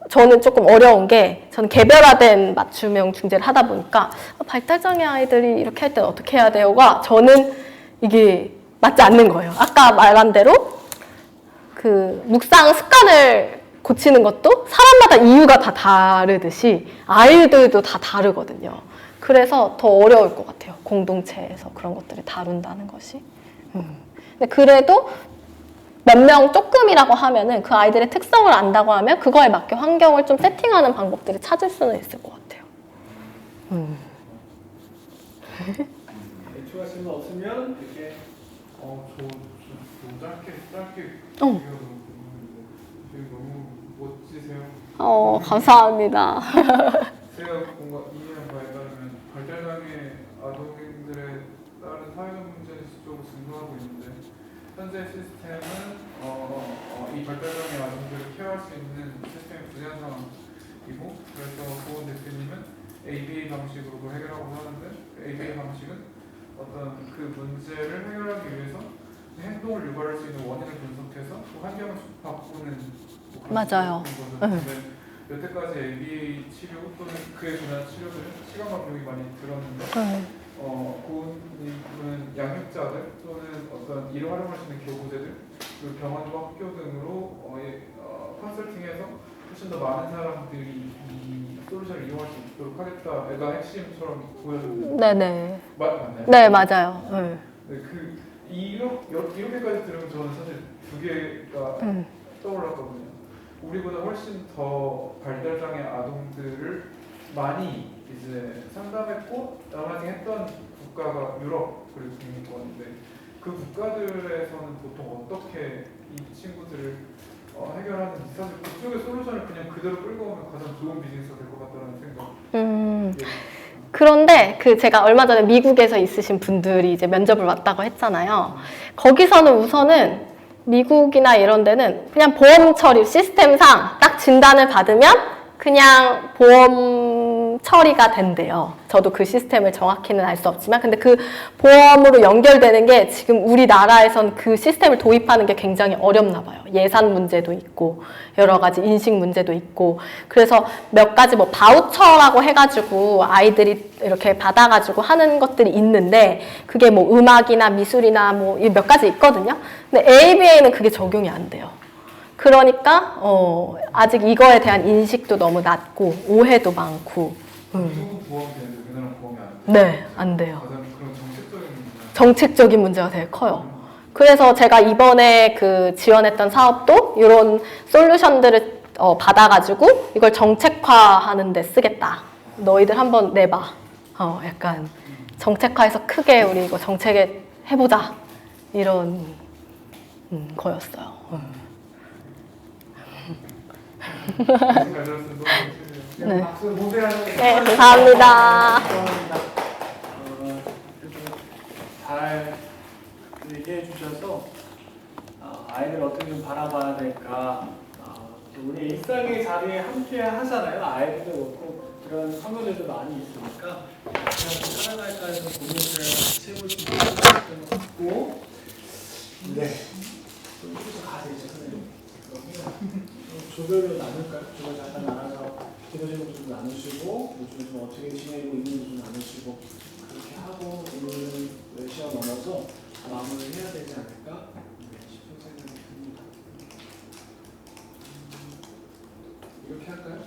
저는 조금 어려운 게 저는 개별화된 맞춤형 중재를 하다 보니까 발달장애 아이들이 이렇게 할 때는 어떻게 해야 돼요가 저는 이게 맞지 않는 거예요. 아까 말한 대로 그 묵상 습관을 고치는 것도 사람마다 이유가 다 다르듯이 아이들도 다 다르거든요. 그래서 더 어려울 것 같아요. 공동체에서 그런 것들을 다룬다는 것이. 근데 그래도 몇 명 조금이라고 하면은 그 아이들의 특성을 안다고 하면 그거에 맞게 환경을 좀 세팅하는 방법들을 찾을 수는 있을 것 같아요. 추가 질문 없으면 이렇게 짧게 너무 멋지세요. 감사합니다. 제가 뭔가 이해한 바에 따르면 발달장애 아동들에 따른 사회적 문제는 지속적으로 증가하고 있는데 현재 시스템은 이 발달장애 아동들을 케어할 수 있는 시스템이 부재한 상황이고 그래서 고은 대표님은 ABA 방식으로 그걸 해결하고 하는데 ABA 방식은 어떤 그 문제를 해결하기 위해서 행동을 유발할 수 있는 원인을 분석해서 그 환경을 바꾸는 맞아요. 여태까지 ABA 치료 또는 그에 준한 치료들은 시간과 비용이 많이 들었는데 고은님은 양육자들 또는 어떤 이를 활용할 수 있는 교구제들 그리고 병원과 학교 등으로 컨설팅해서 훨씬 더 많은 사람들이 이 솔루션을 이용할 수 있도록 하겠다가 핵심처럼 보여졌는데 네네. 맞나요? 네, 맞아요. 네, 이렇게까지 들으면 저는 사실 두 개가 떠올랐거든요. 우리보다 훨씬 더 발달장애 아동들을 많이 이제 상담했고 나만이 했던 국가가 유럽 그리고 북미권인데 그 국가들에서는 보통 어떻게 이 친구들을 해결하는지 사실 그쪽의 솔루션을 그냥 그대로 끌고 오면 가장 좋은 비즈니스가 될 것 같다는 생각. 그런데 제가 얼마 전에 미국에서 있으신 분들이 이제 면접을 왔다고 했잖아요. 거기서는 우선은 미국이나 이런 데는 그냥 보험 처리 시스템상 딱 진단을 받으면 그냥 보험 처리가 된대요. 저도 그 시스템을 정확히는 알 수 없지만 근데 그 보험으로 연결되는 게 지금 우리나라에선 그 시스템을 도입하는 게 굉장히 어렵나 봐요. 예산 문제도 있고 여러 가지 인식 문제도 있고 그래서 몇 가지 뭐 바우처라고 해가지고 아이들이 이렇게 받아가지고 하는 것들이 있는데 그게 뭐 음악이나 미술이나 뭐 몇 가지 있거든요. 근데 ABA는 그게 적용이 안 돼요. 그러니까 아직 이거에 대한 인식도 너무 낮고 오해도 많고 미국은 보험이 되는데 우리나라는 보험이 안 돼. 네, 안 돼요. 가장 그런 정책적인 문제. 정책적인 문제가 되게 커요. 그래서 제가 이번에 그 지원했던 사업도 이런 솔루션들을 받아가지고 이걸 정책화하는 데 쓰겠다. 너희들 한번 내봐. 약간 정책화해서 크게 우리 이거 정책에 해보자. 이런 거였어요. 잘 들었습니다. 너무 네. 박수 모세하는 네, 감사합니다. 잘 얘기해 주셔서 아이들 어떻게 좀 바라봐야 될까. 우리 일상의 자리에 함께 하잖아요. 아이들도 그렇고 그런 선배들도 많이 있으니까 어떻게 살아갈까 해서 고민을 같이 해볼 수 있는 것 같고. 네. 좀 가세요, 선생님. 그러면 조별로 나눌까요? 조별 잠깐 나눠서 기도 제목 좀 나누시고 요즘에 좀 어떻게 지내고 있는지 좀 나누시고 그렇게 하고 오늘 10시간 넘어서 마무리를 해야 되지 않을까 싶은 생각이 듭니다. 이렇게 할까요?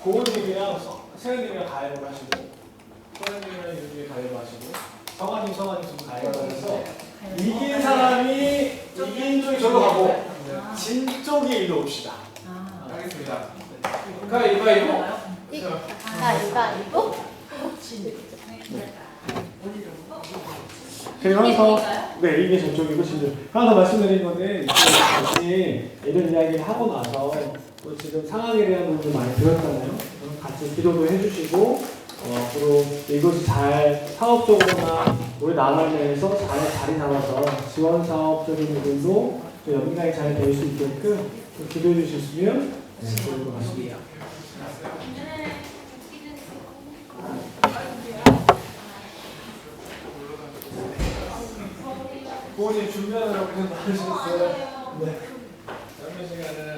고은님이랑 세연님이랑 가위바위보 하시고 소연님이랑 유님이 가위바위보 하시고 성환님 좀 가위바위보 해서 이긴 사람이 이긴 쪽이 저로 가고 진 쪽이 일로 옵시다. 하겠습니다. 가위바위보. 가위바위보. 제가 하나 더, 네, 이게 저쪽이고 진짜 하나 더 말씀드린 거는 같이 이런 이야기를 하고 나서 또 지금 상황에 대한 부분을 많이 들었잖아요. 같이 기도도 해주시고 앞으로 이것이 잘 사업적으로나 우리 나라에서 잘 자리 잡아서 지원 사업적인 부분도 좀 연계가 잘 될 수 있게끔 좀 기도해 주셨으면 좋을 것 같습니다. 부모님 준비하느라고 고생 많으셨어요. 네. 짧은 시간에